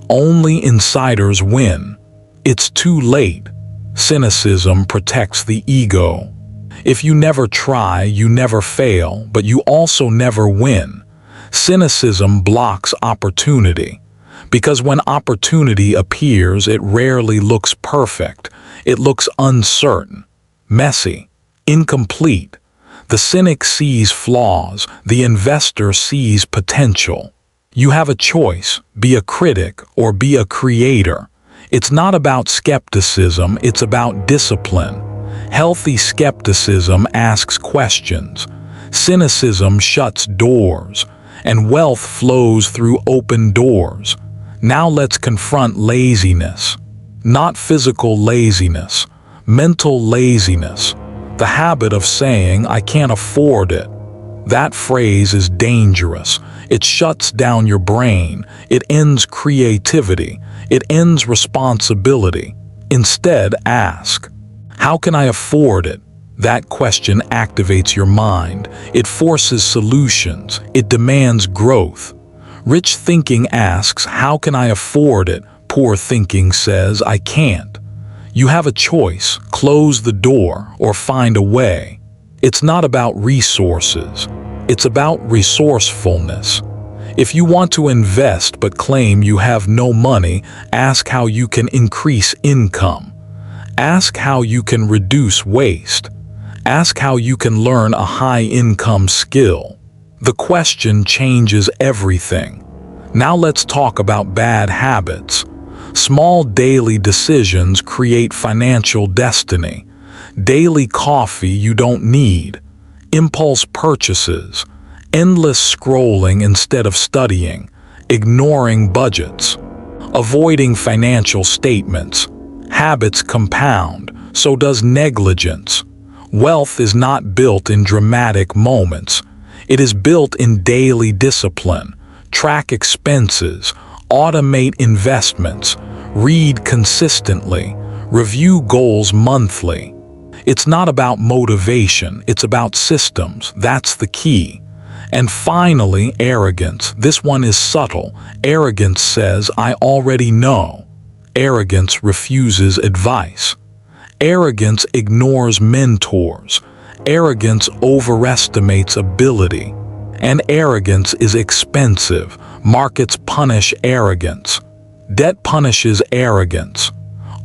Only insiders win. It's too late. Cynicism protects the ego. If you never try, you never fail, but you also never win. Cynicism blocks opportunity. Because when opportunity appears, it rarely looks perfect. It looks uncertain, messy, incomplete. The cynic sees flaws. The investor sees potential. You have a choice: be a critic or be a creator. It's not about skepticism, it's about discipline. Healthy skepticism asks questions. Cynicism shuts doors, and wealth flows through open doors. Now let's confront laziness. Not physical laziness, mental laziness. The habit of saying, "I can't afford it." That phrase is dangerous. It shuts down your brain. It ends creativity. It ends responsibility. Instead, ask, "How can I afford it?" That question activates your mind. It forces solutions. It demands growth. Rich thinking asks, how can I afford it? Poor thinking says, I can't. You have a choice: close the door or find a way. It's not about resources. It's about resourcefulness. If you want to invest but claim you have no money, ask how you can increase income. Ask how you can reduce waste. Ask how you can learn a high-income skill. The question changes everything. Now let's talk about bad habits. Small daily decisions create financial destiny. Daily coffee you don't need. Impulse purchases. Endless scrolling instead of studying. Ignoring budgets. Avoiding financial statements. Habits compound, so does negligence. Wealth is not built in dramatic moments. It is built in daily discipline. Track expenses. Automate investments. Read consistently. Review goals monthly. It's not about motivation, it's about systems. That's the key. And finally, arrogance. This one is subtle. Arrogance says, I already know. Arrogance refuses advice. Arrogance ignores mentors. Arrogance overestimates ability. And arrogance is expensive. Markets punish arrogance. Debt punishes arrogance.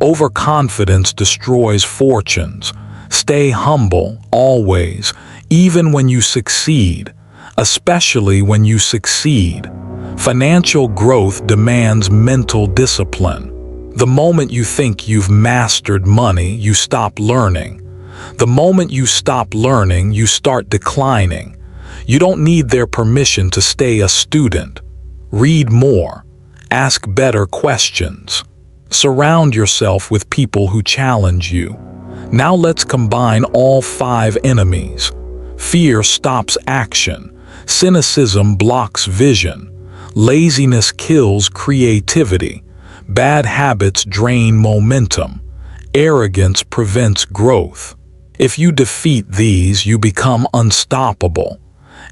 Overconfidence destroys fortunes. Stay humble, always, even when you succeed, especially when you succeed. Financial growth demands mental discipline. The moment you think you've mastered money, you stop learning. The moment you stop learning, you start declining. You don't need their permission to stay a student. Read more. Ask better questions. Surround yourself with people who challenge you. Now let's combine all 5 enemies. Fear stops action. Cynicism blocks vision. Laziness kills creativity. Bad habits drain momentum. Arrogance prevents growth. If you defeat these, you become unstoppable.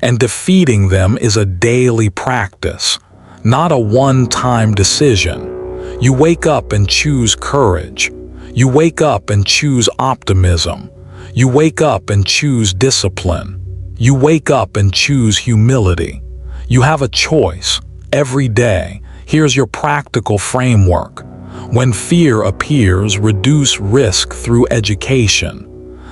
And defeating them is a daily practice, not a one-time decision. You wake up and choose courage. You wake up and choose optimism. You wake up and choose discipline. You wake up and choose humility. You have a choice every day. Here's your practical framework. When fear appears, reduce risk through education.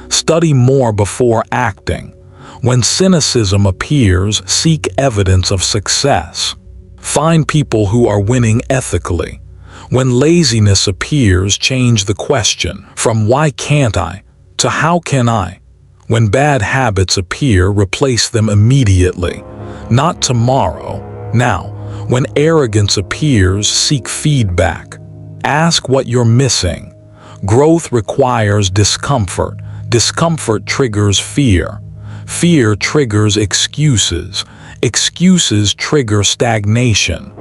Study more before acting. When cynicism appears, seek evidence of success. Find people who are winning ethically. When laziness appears, change the question from why can't I to how can I? When bad habits appear, replace them immediately. Not tomorrow, now. When arrogance appears, seek feedback. Ask what you're missing. Growth requires discomfort. Discomfort triggers fear. Fear triggers excuses. Excuses trigger stagnation.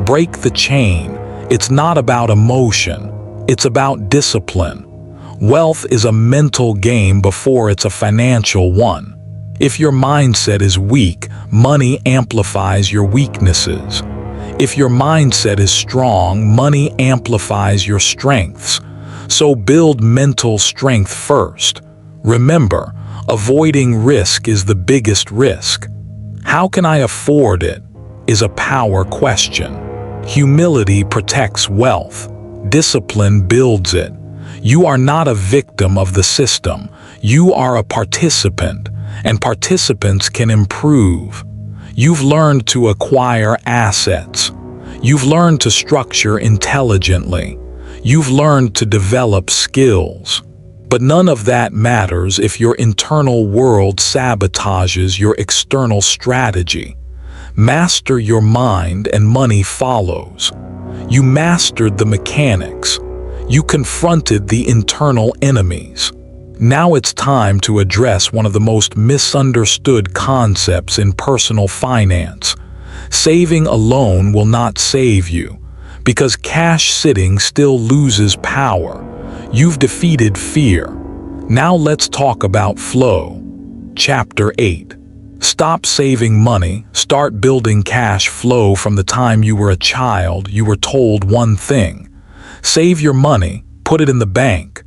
Break the chain. It's not about emotion. It's about discipline. Wealth is a mental game before it's a financial one. If your mindset is weak, money amplifies your weaknesses. If your mindset is strong, money amplifies your strengths. So build mental strength first. Remember, avoiding risk is the biggest risk. How can I afford it? Is a power question. Humility protects wealth. Discipline builds it. You are not a victim of the system. You are a participant, and participants can improve. You've learned to acquire assets. You've learned to structure intelligently. You've learned to develop skills. But none of that matters if your internal world sabotages your external strategy. Master your mind and money follows. You mastered the mechanics. You confronted the internal enemies. Now it's time to address one of the most misunderstood concepts in personal finance. Saving alone will not save you, because cash sitting still loses power. You've defeated fear. Now let's talk about flow. Chapter 8. Stop saving money, start building cash flow. From the time you were a child, you were told one thing. Save your money, put it in the bank.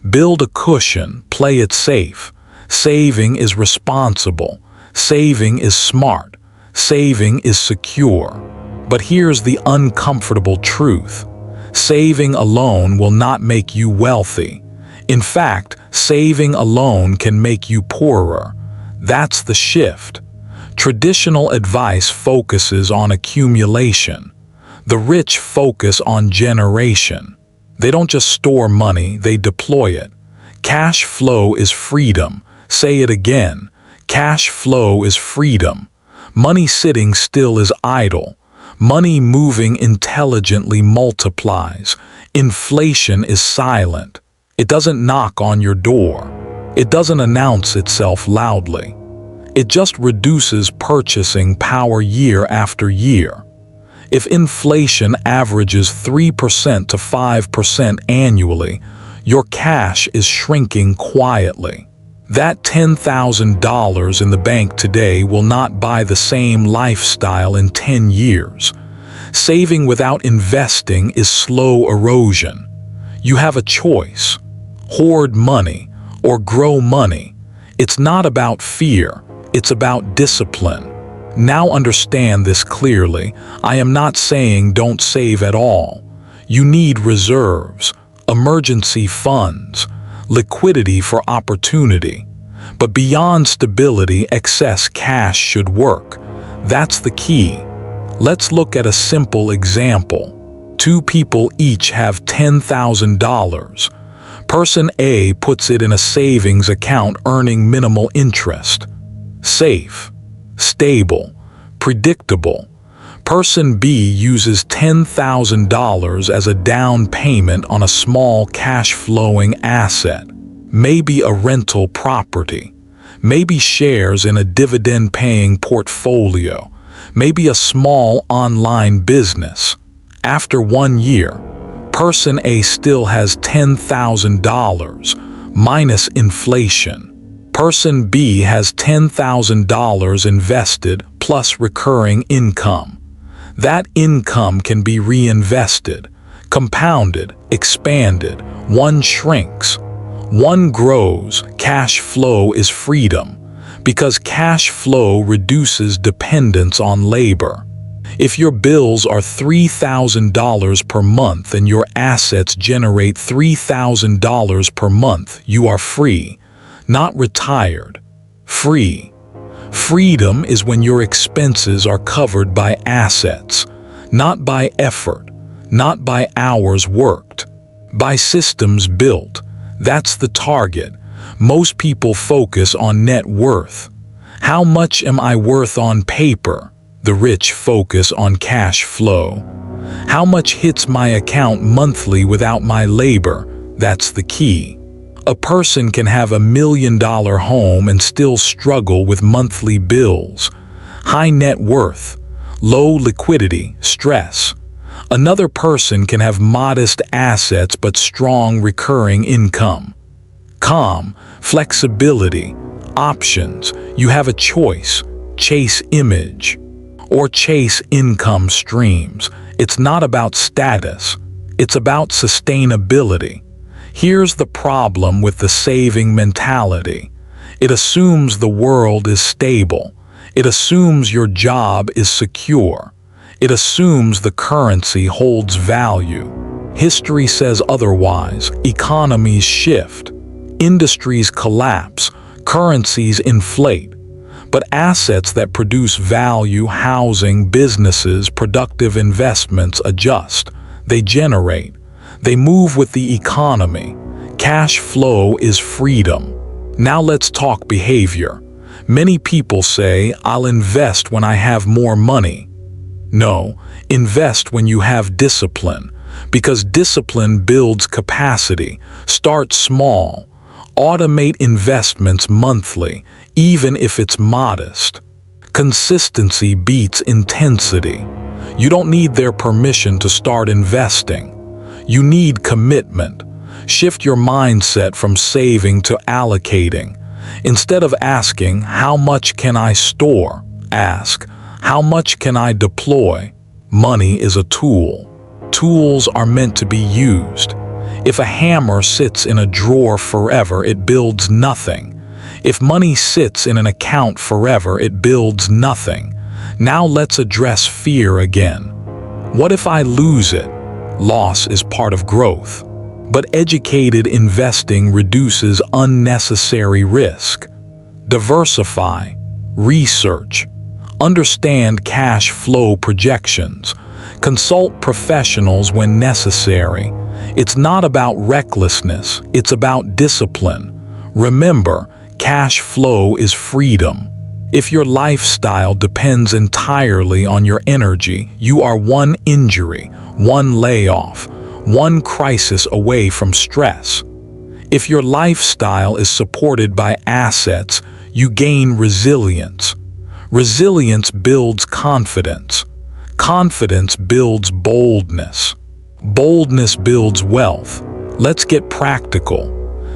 Build a cushion, play it safe. Saving is responsible. Saving is smart. Saving is secure. But here's the uncomfortable truth. Saving alone will not make you wealthy. In fact, saving alone can make you poorer. That's the shift. Traditional advice focuses on accumulation. The rich focus on generation. They don't just store money, they deploy it. Cash flow is freedom. Say it again. Cash flow is freedom. Money sitting still is idle. Money moving intelligently multiplies. Inflation is silent. It doesn't knock on your door. It doesn't announce itself loudly. It just reduces purchasing power year after year. If inflation averages 3% to 5% annually, your cash is shrinking quietly. That $10,000 in the bank today will not buy the same lifestyle in 10 years. Saving without investing is slow erosion. You have a choice. Hoard money or grow money. It's not about fear, it's about discipline. Now understand this clearly. I am not saying don't save at all. You need reserves, emergency funds, liquidity for opportunity. But beyond stability, excess cash should work. That's the key. Let's look at a simple example. Two people each have $10,000. Person A puts it in a savings account earning minimal interest. Safe, stable, predictable. Person B uses $10,000 as a down payment on a small cash-flowing asset. Maybe a rental property. Maybe shares in a dividend-paying portfolio. Maybe a small online business. After 1 year, Person A still has $10,000 minus inflation. Person B has $10,000 invested plus recurring income. That income can be reinvested, compounded, expanded. One shrinks, one grows. Cash flow is freedom, because cash flow reduces dependence on labor. If your bills are $3,000 per month and your assets generate $3,000 per month, you are free, not retired. Free. Freedom is when your expenses are covered by assets, not by effort, not by hours worked, by systems built. That's the target. Most people focus on net worth. How much am I worth on paper? The rich focus on cash flow. How much hits my account monthly without my labor? That's the key. A person can have $1 million home and still struggle with monthly bills, high net worth, low liquidity, stress. Another person can have modest assets but strong recurring income. Calm, flexibility, options. You have a choice. Chase image or chase income streams. It's not about status. It's about sustainability. Here's the problem with the saving mentality. It assumes the world is stable. It assumes your job is secure. It assumes the currency holds value. History says otherwise. Economies shift. Industries collapse. Currencies inflate. But assets that produce value, housing, businesses, productive investments adjust. They generate. They move with the economy. Cash flow is freedom. Now let's talk behavior. Many people say, I'll invest when I have more money. No, invest when you have discipline, because discipline builds capacity. Start small. Automate investments monthly, even if it's modest. Consistency beats intensity. You don't need their permission to start investing. You need commitment. Shift your mindset from saving to allocating. Instead of asking, "How much can I store?" ask, "How much can I deploy?" Money is a tool. Tools are meant to be used. If a hammer sits in a drawer forever, it builds nothing. If money sits in an account forever, it builds nothing. Now let's address fear again. What if I lose it? Loss is part of growth. But educated investing reduces unnecessary risk. Diversify, research, understand cash flow projections, consult professionals when necessary. It's not about recklessness, it's about discipline. Remember, cash flow is freedom. If your lifestyle depends entirely on your energy, you are one injury, one layoff, one crisis away from stress. If your lifestyle is supported by assets, you gain resilience. Resilience builds confidence. Confidence builds boldness. Boldness builds wealth. Let's get practical.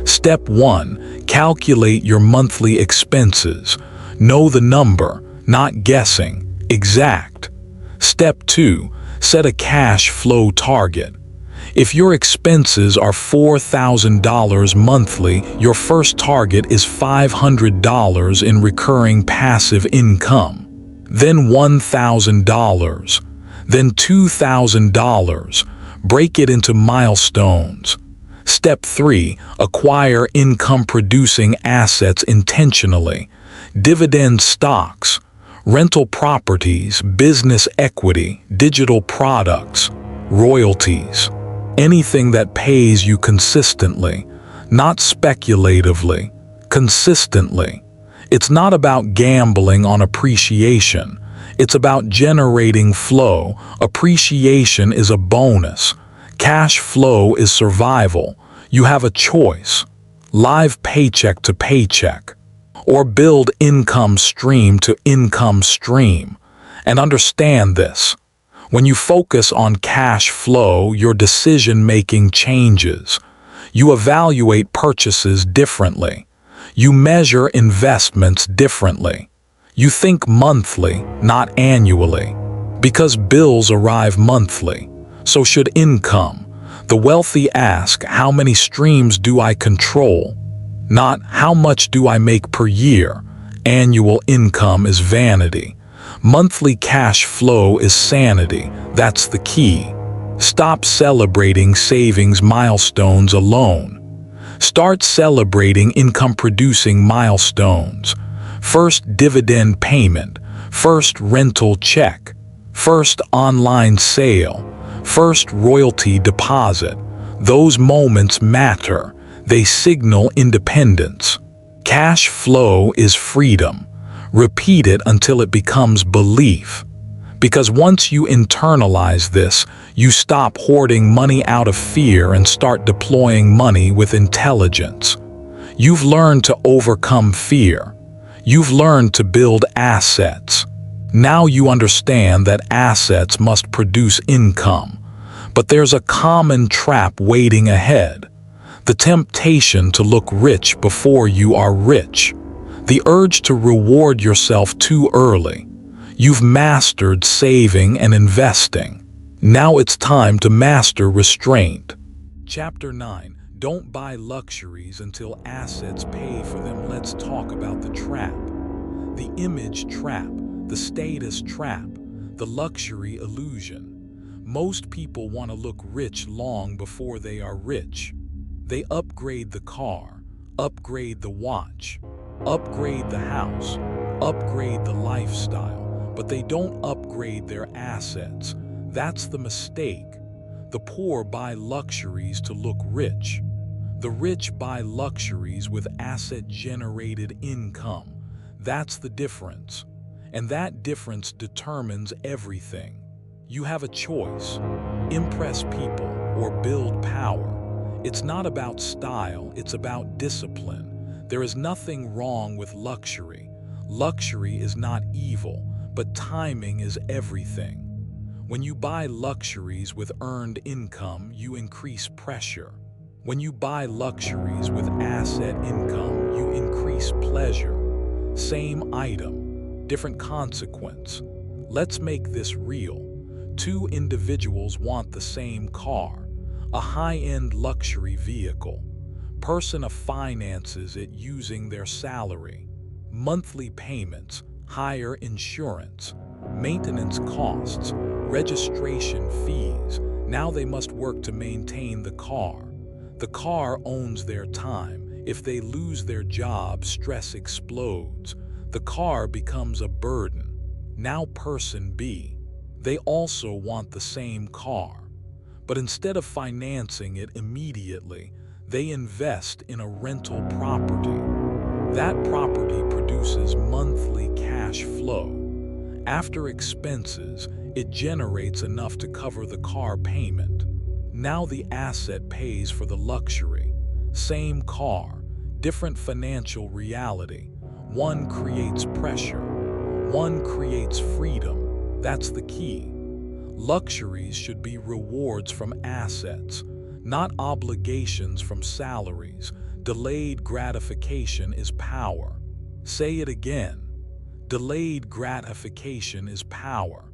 Step 1. Calculate your monthly expenses. Know the number, not guessing, exact. Step 2. Set a cash flow target. If your expenses are $4,000 monthly, your first target is $500 in recurring passive income. Then $1,000. Then $2,000. Break it into milestones. Step 3. Acquire income-producing assets intentionally. Dividend stocks, rental properties, business equity, digital products, royalties. Anything that pays you consistently, not speculatively, consistently. It's not about gambling on appreciation. It's about generating flow. Appreciation is a bonus. Cash flow is survival. You have a choice. Live paycheck to paycheck. Or build income stream to income stream. And understand this. When you focus on cash flow, your decision-making changes. You evaluate purchases differently. You measure investments differently. You think monthly, not annually. Because bills arrive monthly, so should income. The wealthy ask, "How many streams do I control?" Not, "How much do I make per year?" Annual income is vanity. Monthly cash flow is sanity. That's the key. Stop celebrating savings milestones alone. Start celebrating income-producing milestones. First dividend payment, first rental check, first online sale, first royalty deposit. Those moments matter. They signal independence. Cash flow is freedom. Repeat it until it becomes belief. Because once you internalize this, you stop hoarding money out of fear and start deploying money with intelligence. You've learned to overcome fear. You've learned to build assets. Now you understand that assets must produce income. But there's a common trap waiting ahead. The temptation to look rich before you are rich. The urge to reward yourself too early. You've mastered saving and investing. Now it's time to master restraint. Chapter 9. Don't buy luxuries until assets pay for them. Let's talk about the trap. The image trap, the status trap, the luxury illusion. Most people want to look rich long before they are rich. They upgrade the car, upgrade the watch, upgrade the house, upgrade the lifestyle, but they don't upgrade their assets. That's the mistake. The poor buy luxuries to look rich. The rich buy luxuries with asset-generated income. That's the difference. And that difference determines everything. You have a choice. Impress people or build power. It's not about style, it's about discipline. There is nothing wrong with luxury. Luxury is not evil, but timing is everything. When you buy luxuries with earned income, you increase pressure. When you buy luxuries with asset income, you increase pleasure. Same item, different consequence. Let's make this real. Two individuals want the same car, a high-end luxury vehicle. Person finances it using their salary. Monthly payments, higher insurance, maintenance costs, registration fees. Now they must work to maintain the car. The car owns their time. If they lose their job, stress explodes. The car becomes a burden. Now person B. They also want the same car. But instead of financing it immediately, they invest in a rental property. That property produces monthly cash flow. After expenses, it generates enough to cover the car payment. Now the asset pays for the luxury. Same car, different financial reality. One creates pressure. One creates freedom. That's the key. Luxuries should be rewards from assets, not obligations from salaries. Delayed gratification is power. Say it again. Delayed gratification is power.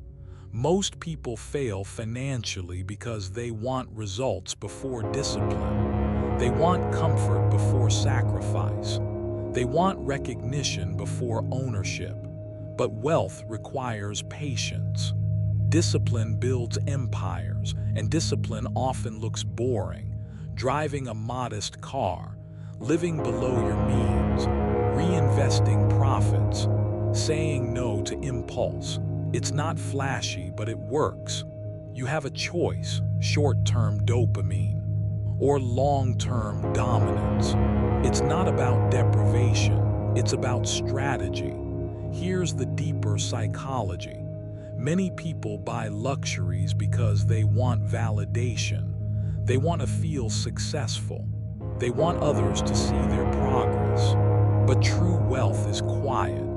Most people fail financially because they want results before discipline. They want comfort before sacrifice. They want recognition before ownership. But wealth requires patience. Discipline builds empires, and discipline often looks boring. Driving a modest car, living below your means, reinvesting profits, saying no to impulse. It's not flashy, but it works. You have a choice: short-term dopamine or long-term dominance. It's not about deprivation, it's about strategy. Here's the deeper psychology. Many people buy luxuries because they want validation. They want to feel successful. They want others to see their progress. But true wealth is quiet.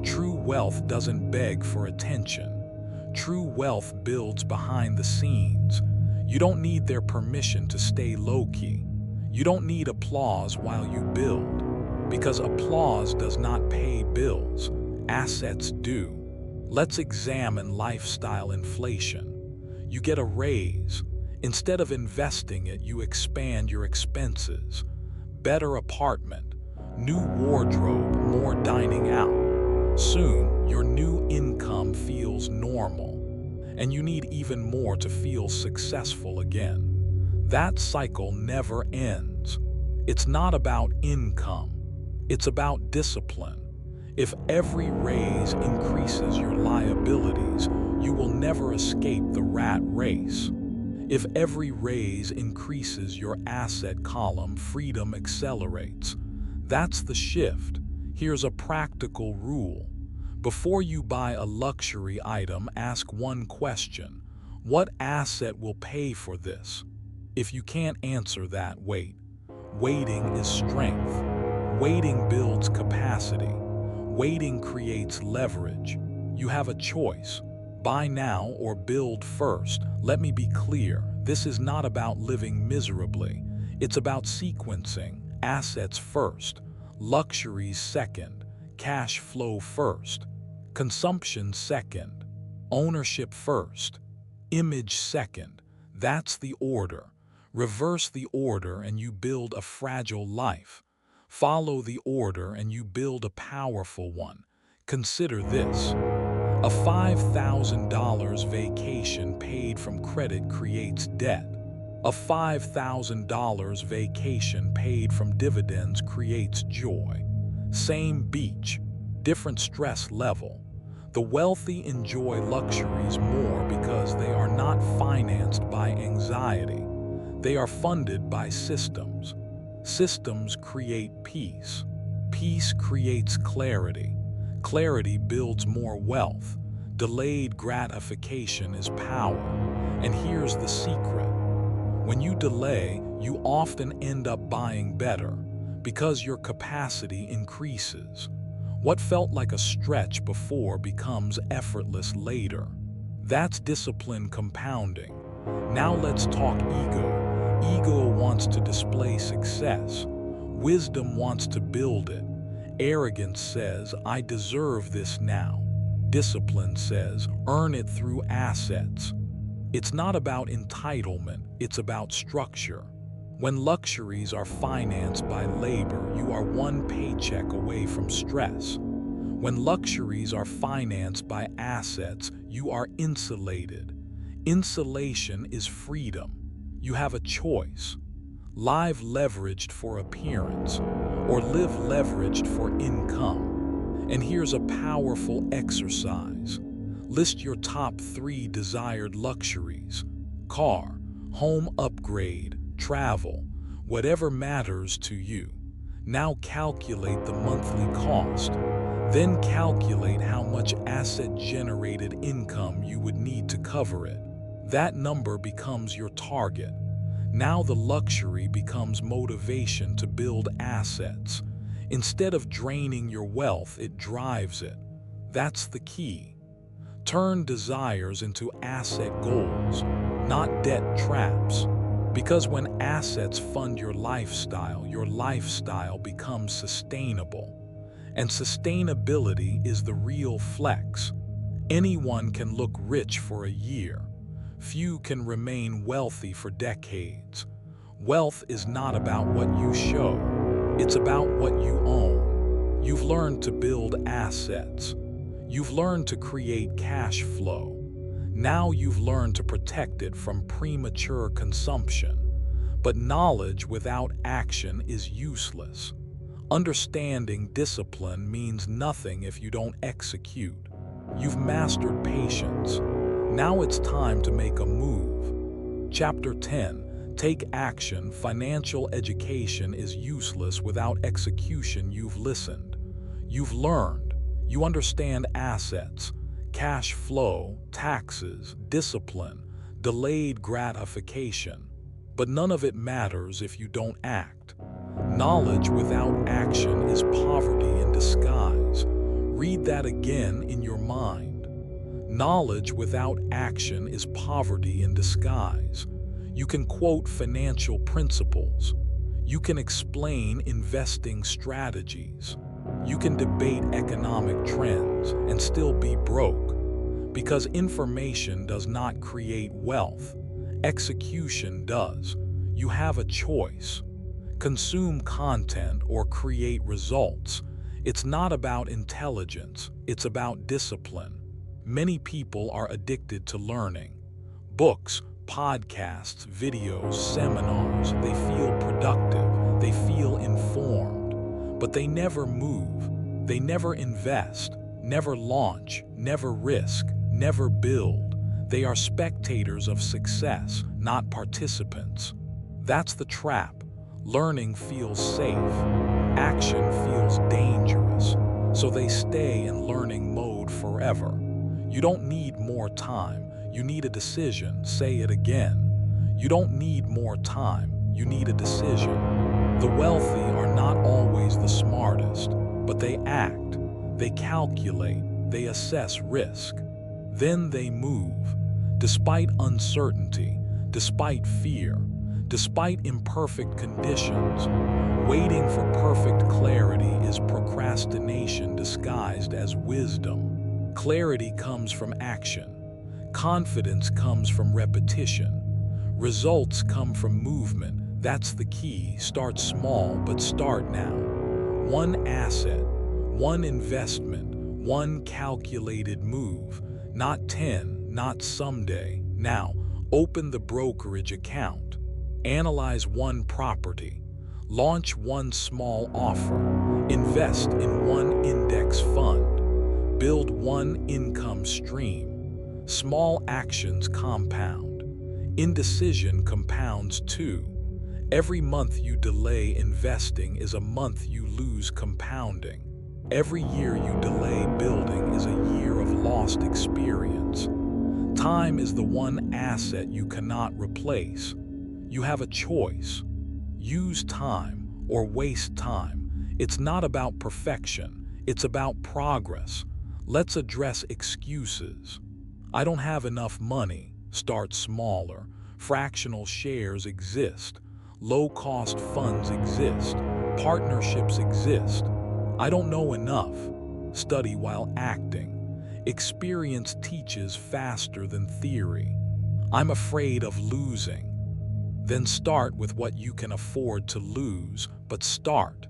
True wealth doesn't beg for attention. True wealth builds behind the scenes. You don't need their permission to stay low-key. You don't need applause while you build, because applause does not pay bills. Assets do. Let's examine lifestyle inflation. You get a raise. Instead of investing it, you expand your expenses. Better apartment, new wardrobe, more dining out. Soon, your new income feels normal, and you need even more to feel successful again. That cycle never ends. It's not about income. It's about discipline. If every raise increases your liabilities, you will never escape the rat race. If every raise increases your asset column, freedom accelerates. That's the shift. Here's a practical rule. Before you buy a luxury item, ask one question: what asset will pay for this? If you can't answer that, wait. Waiting is strength. Waiting builds capacity. Waiting creates leverage. You have a choice. Buy now or build first. Let me be clear, this is not about living miserably. It's about sequencing. Assets first, luxuries second, cash flow first, consumption second, ownership first, image second. That's the order. Reverse the order and you build a fragile life. Follow the order and you build a powerful one. Consider this. A $5,000 vacation paid from credit creates debt. A $5,000 vacation paid from dividends creates joy. Same beach, different stress level. The wealthy enjoy luxuries more because they are not financed by anxiety. They are funded by systems. Systems create peace. Peace creates clarity. Clarity builds more wealth. Delayed gratification is power. And here's the secret. When you delay, you often end up buying better because your capacity increases. What felt like a stretch before becomes effortless later. That's discipline compounding. Now let's talk ego. Ego wants to display success. Wisdom wants to build it. Arrogance says, I deserve this now. Discipline says, earn it through assets. It's not about entitlement, it's about structure. When luxuries are financed by labor, you are one paycheck away from stress. When luxuries are financed by assets, you are insulated. Insulation is freedom. You have a choice. Live leveraged for appearance, or live leveraged for income. And here's a powerful exercise. List your top 3 desired luxuries: car, home upgrade, travel, whatever matters to you. Now calculate the monthly cost. Then calculate how much asset-generated income you would need to cover it. That number becomes your target. Now the luxury becomes motivation to build assets. Instead of draining your wealth, it drives it. That's the key. Turn desires into asset goals, not debt traps. Because when assets fund your lifestyle becomes sustainable. And sustainability is the real flex. Anyone can look rich for a year. Few can remain wealthy for decades. Wealth is not about what you show. It's about what you own. You've learned to build assets. You've learned to create cash flow. Now you've learned to protect it from premature consumption. But knowledge without action is useless. Understanding discipline means nothing if you don't execute. You've mastered patience. Now it's time to make a move. Chapter 10. Take action. Financial education is useless without execution. You've listened. You've learned. You understand assets, cash flow, taxes, discipline, delayed gratification. But none of it matters if you don't act. Knowledge without action is poverty in disguise. Read that again in your mind. Knowledge without action is poverty in disguise. You can quote financial principles. You can explain investing strategies. You can debate economic trends and still be broke. Because information does not create wealth. Execution does. You have a choice. Consume content or create results. It's not about intelligence, it's about discipline. Many people are addicted to learning. Books, podcasts, videos, seminars, they feel productive, they feel informed, but they never move, they never invest, never launch, never risk, never build. They are spectators of success, not participants. That's the trap. Learning feels safe. Action feels dangerous. So they stay in learning mode forever. You don't need more time. You need a decision. Say it again. You don't need more time. You need a decision. The wealthy are not always the smartest, but they act. They calculate. They assess risk. Then they move. Despite uncertainty, despite fear, despite imperfect conditions, waiting for perfect clarity is procrastination disguised as wisdom. Clarity comes from action. Confidence comes from repetition. Results come from movement. That's the key. Start small, but start now. One asset, one investment, one calculated move. Not 10, not someday. Now, open the brokerage account. Analyze one property. Launch one small offer. Invest in one index fund. Build one income stream. Small actions compound. Indecision compounds too. Every month you delay investing is a month you lose compounding. Every year you delay building is a year of lost experience. Time is the one asset you cannot replace. You have a choice. Use time or waste time. It's not about perfection. It's about progress. Let's address excuses. I don't have enough money. Start smaller. Fractional shares exist. Low-cost funds exist. Partnerships exist. I don't know enough. Study while acting. Experience teaches faster than theory. I'm afraid of losing. Then start with what you can afford to lose, but start.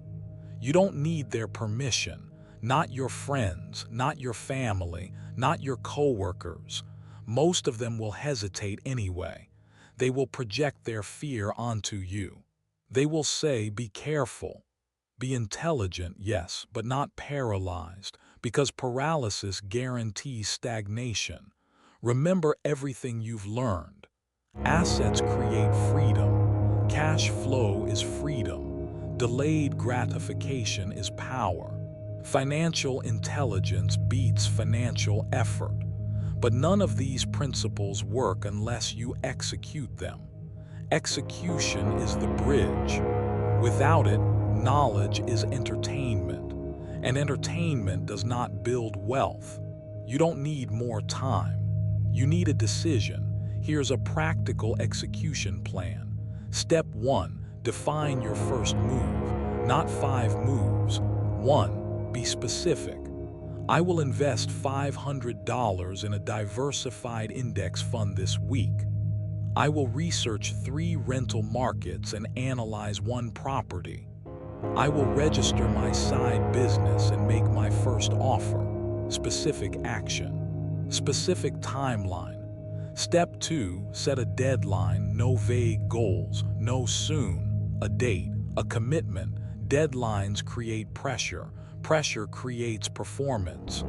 You don't need their permission, not your friends, not your family, not your coworkers. Most of them will hesitate anyway. They will project their fear onto you. They will say, be careful. Be intelligent, yes, but not paralyzed, because paralysis guarantees stagnation. Remember everything you've learned. Assets create freedom. Cash flow is freedom. Delayed gratification is power. Financial intelligence beats financial effort. But none of these principles work unless you execute them. Execution is the bridge. Without it, knowledge is entertainment. And entertainment does not build wealth. You don't need more time. You need a decision. Here's a practical execution plan. Step 1. Define your first move, not 5 moves. 1. Be specific. I will invest $500 in a diversified index fund this week. I will research 3 rental markets and analyze 1 property. I will register my side business and make my first offer. Specific action. Specific timeline. Step 2, set a deadline, no vague goals, no soon, a date, a commitment. Deadlines create pressure. Pressure creates performance.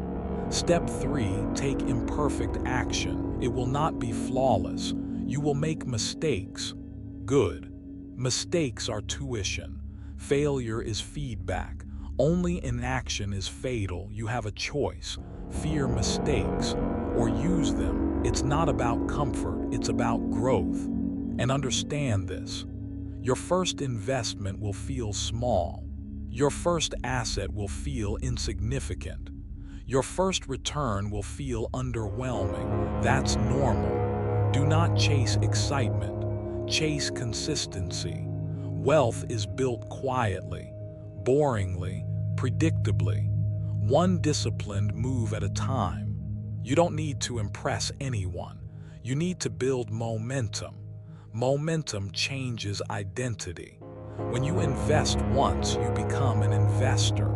Step 3, take imperfect action. It will not be flawless. You will make mistakes. Good. Mistakes are tuition. Failure is feedback. Only inaction is fatal. You have a choice. Fear mistakes or use them. It's not about comfort, it's about growth. And understand this. Your first investment will feel small. Your first asset will feel insignificant. Your first return will feel underwhelming. That's normal. Do not chase excitement. Chase consistency. Wealth is built quietly, boringly, predictably. One disciplined move at a time. You don't need to impress anyone. You need to build momentum. Momentum changes identity. When you invest once, you become an investor.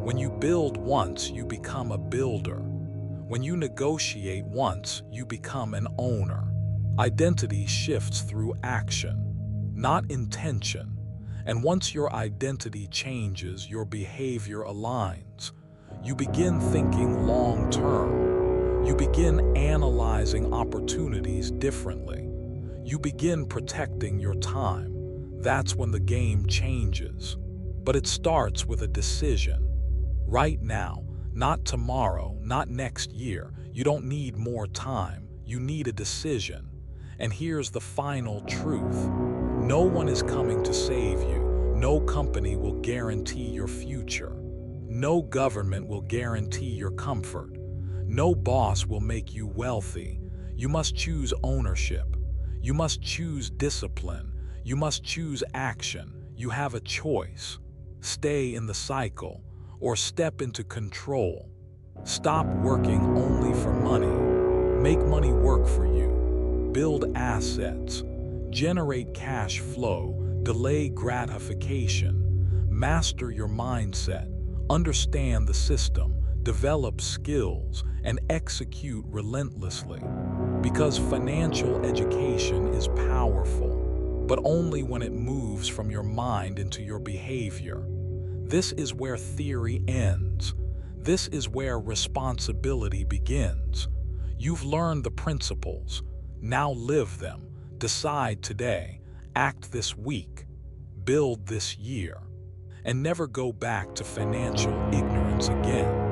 When you build once, you become a builder. When you negotiate once, you become an owner. Identity shifts through action, not intention. And once your identity changes, your behavior aligns. You begin thinking long-term. You begin analyzing opportunities differently. You begin protecting your time. That's when the game changes. But it starts with a decision. Right now, not tomorrow, not next year. You don't need more time. You need a decision. And here's the final truth. No one is coming to save you. No company will guarantee your future. No government will guarantee your comfort. No boss will make you wealthy. You must choose ownership. You must choose discipline. You must choose action. You have a choice. Stay in the cycle or step into control. Stop working only for money. Make money work for you. Build assets. Generate cash flow. Delay gratification. Master your mindset. Understand the system. Develop skills and execute relentlessly. Because financial education is powerful, but only when it moves from your mind into your behavior. This is where theory ends. This is where responsibility begins. You've learned the principles. Now live them. Decide today. Act this week. Build this year. And never go back to financial ignorance again.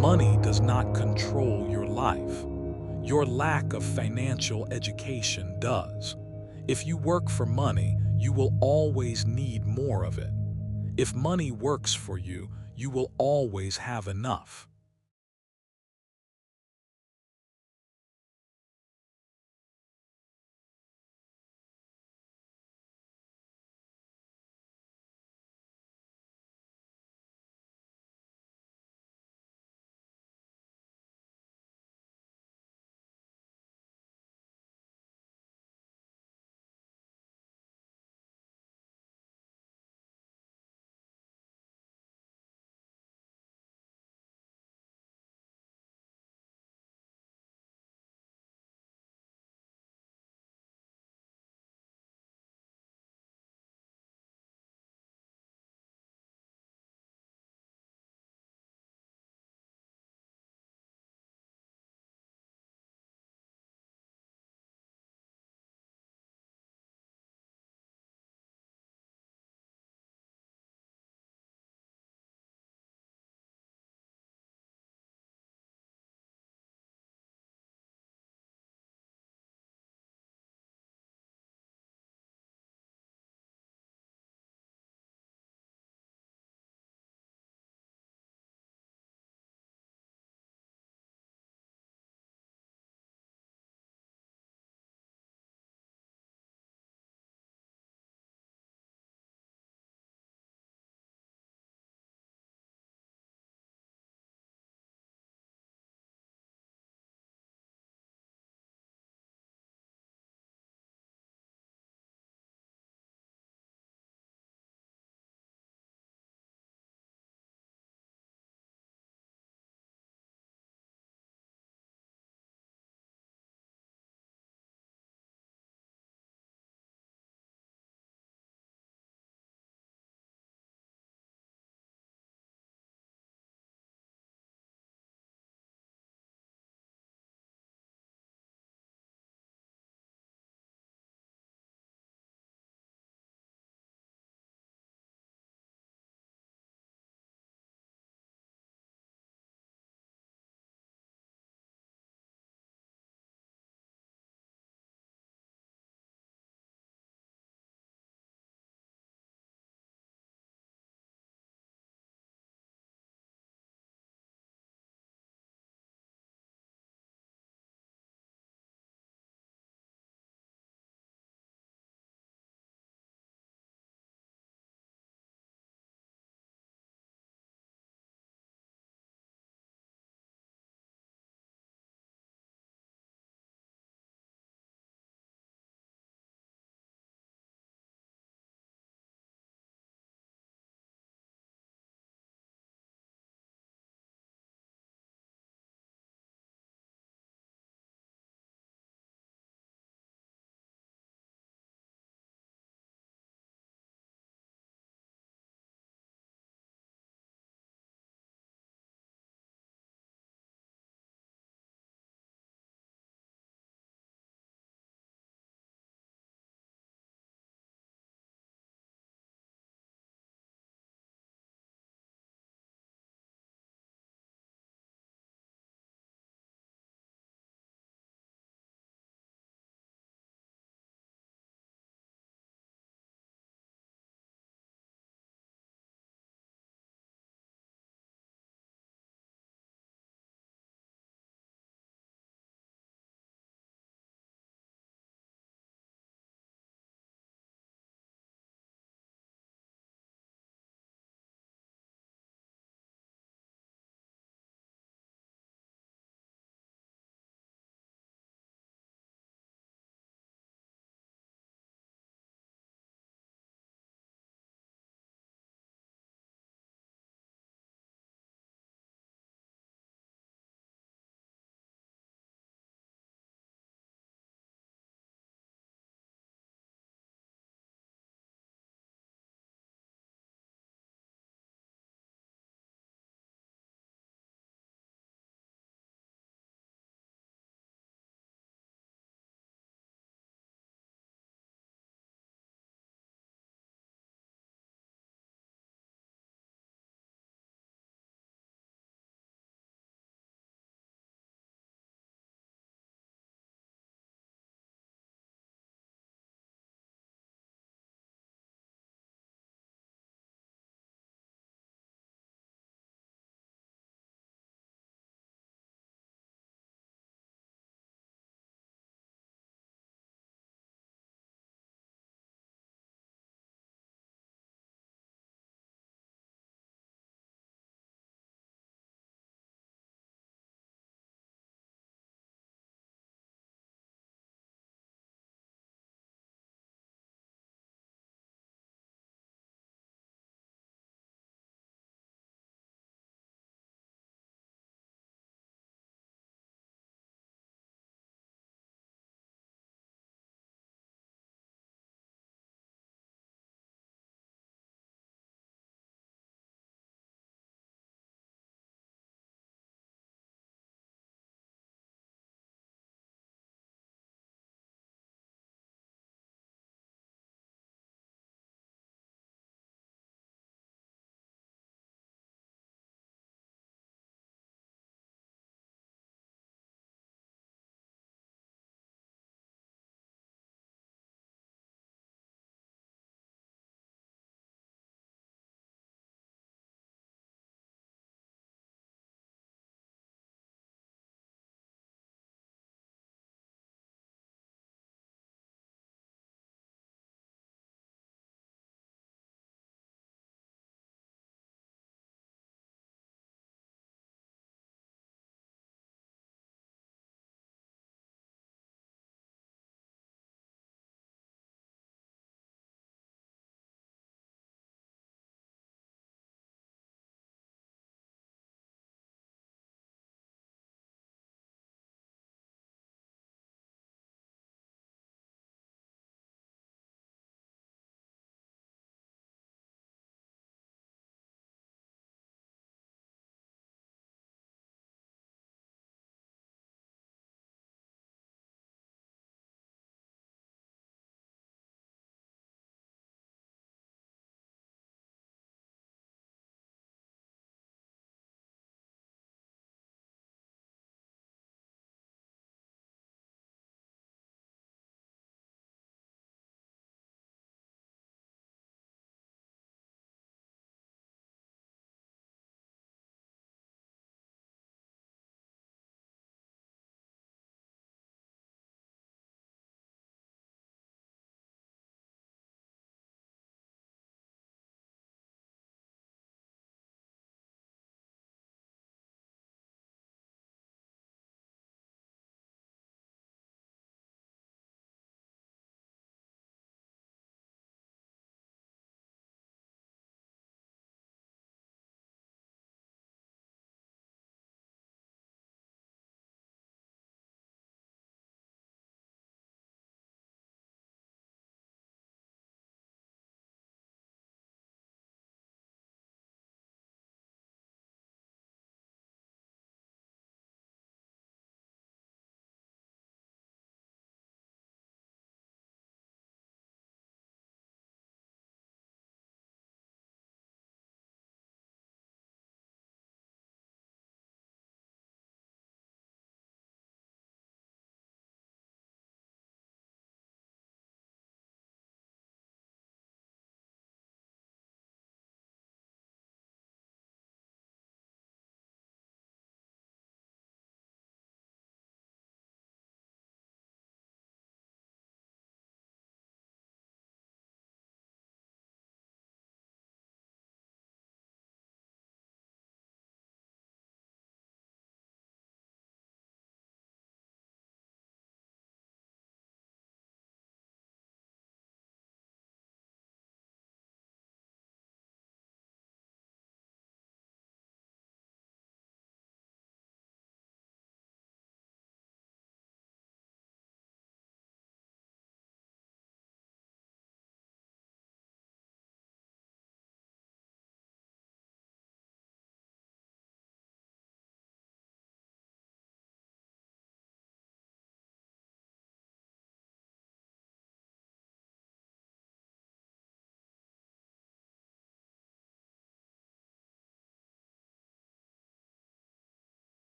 Money does not control your life. Your lack of financial education does. If you work for money, you will always need more of it. If money works for you, you will always have enough.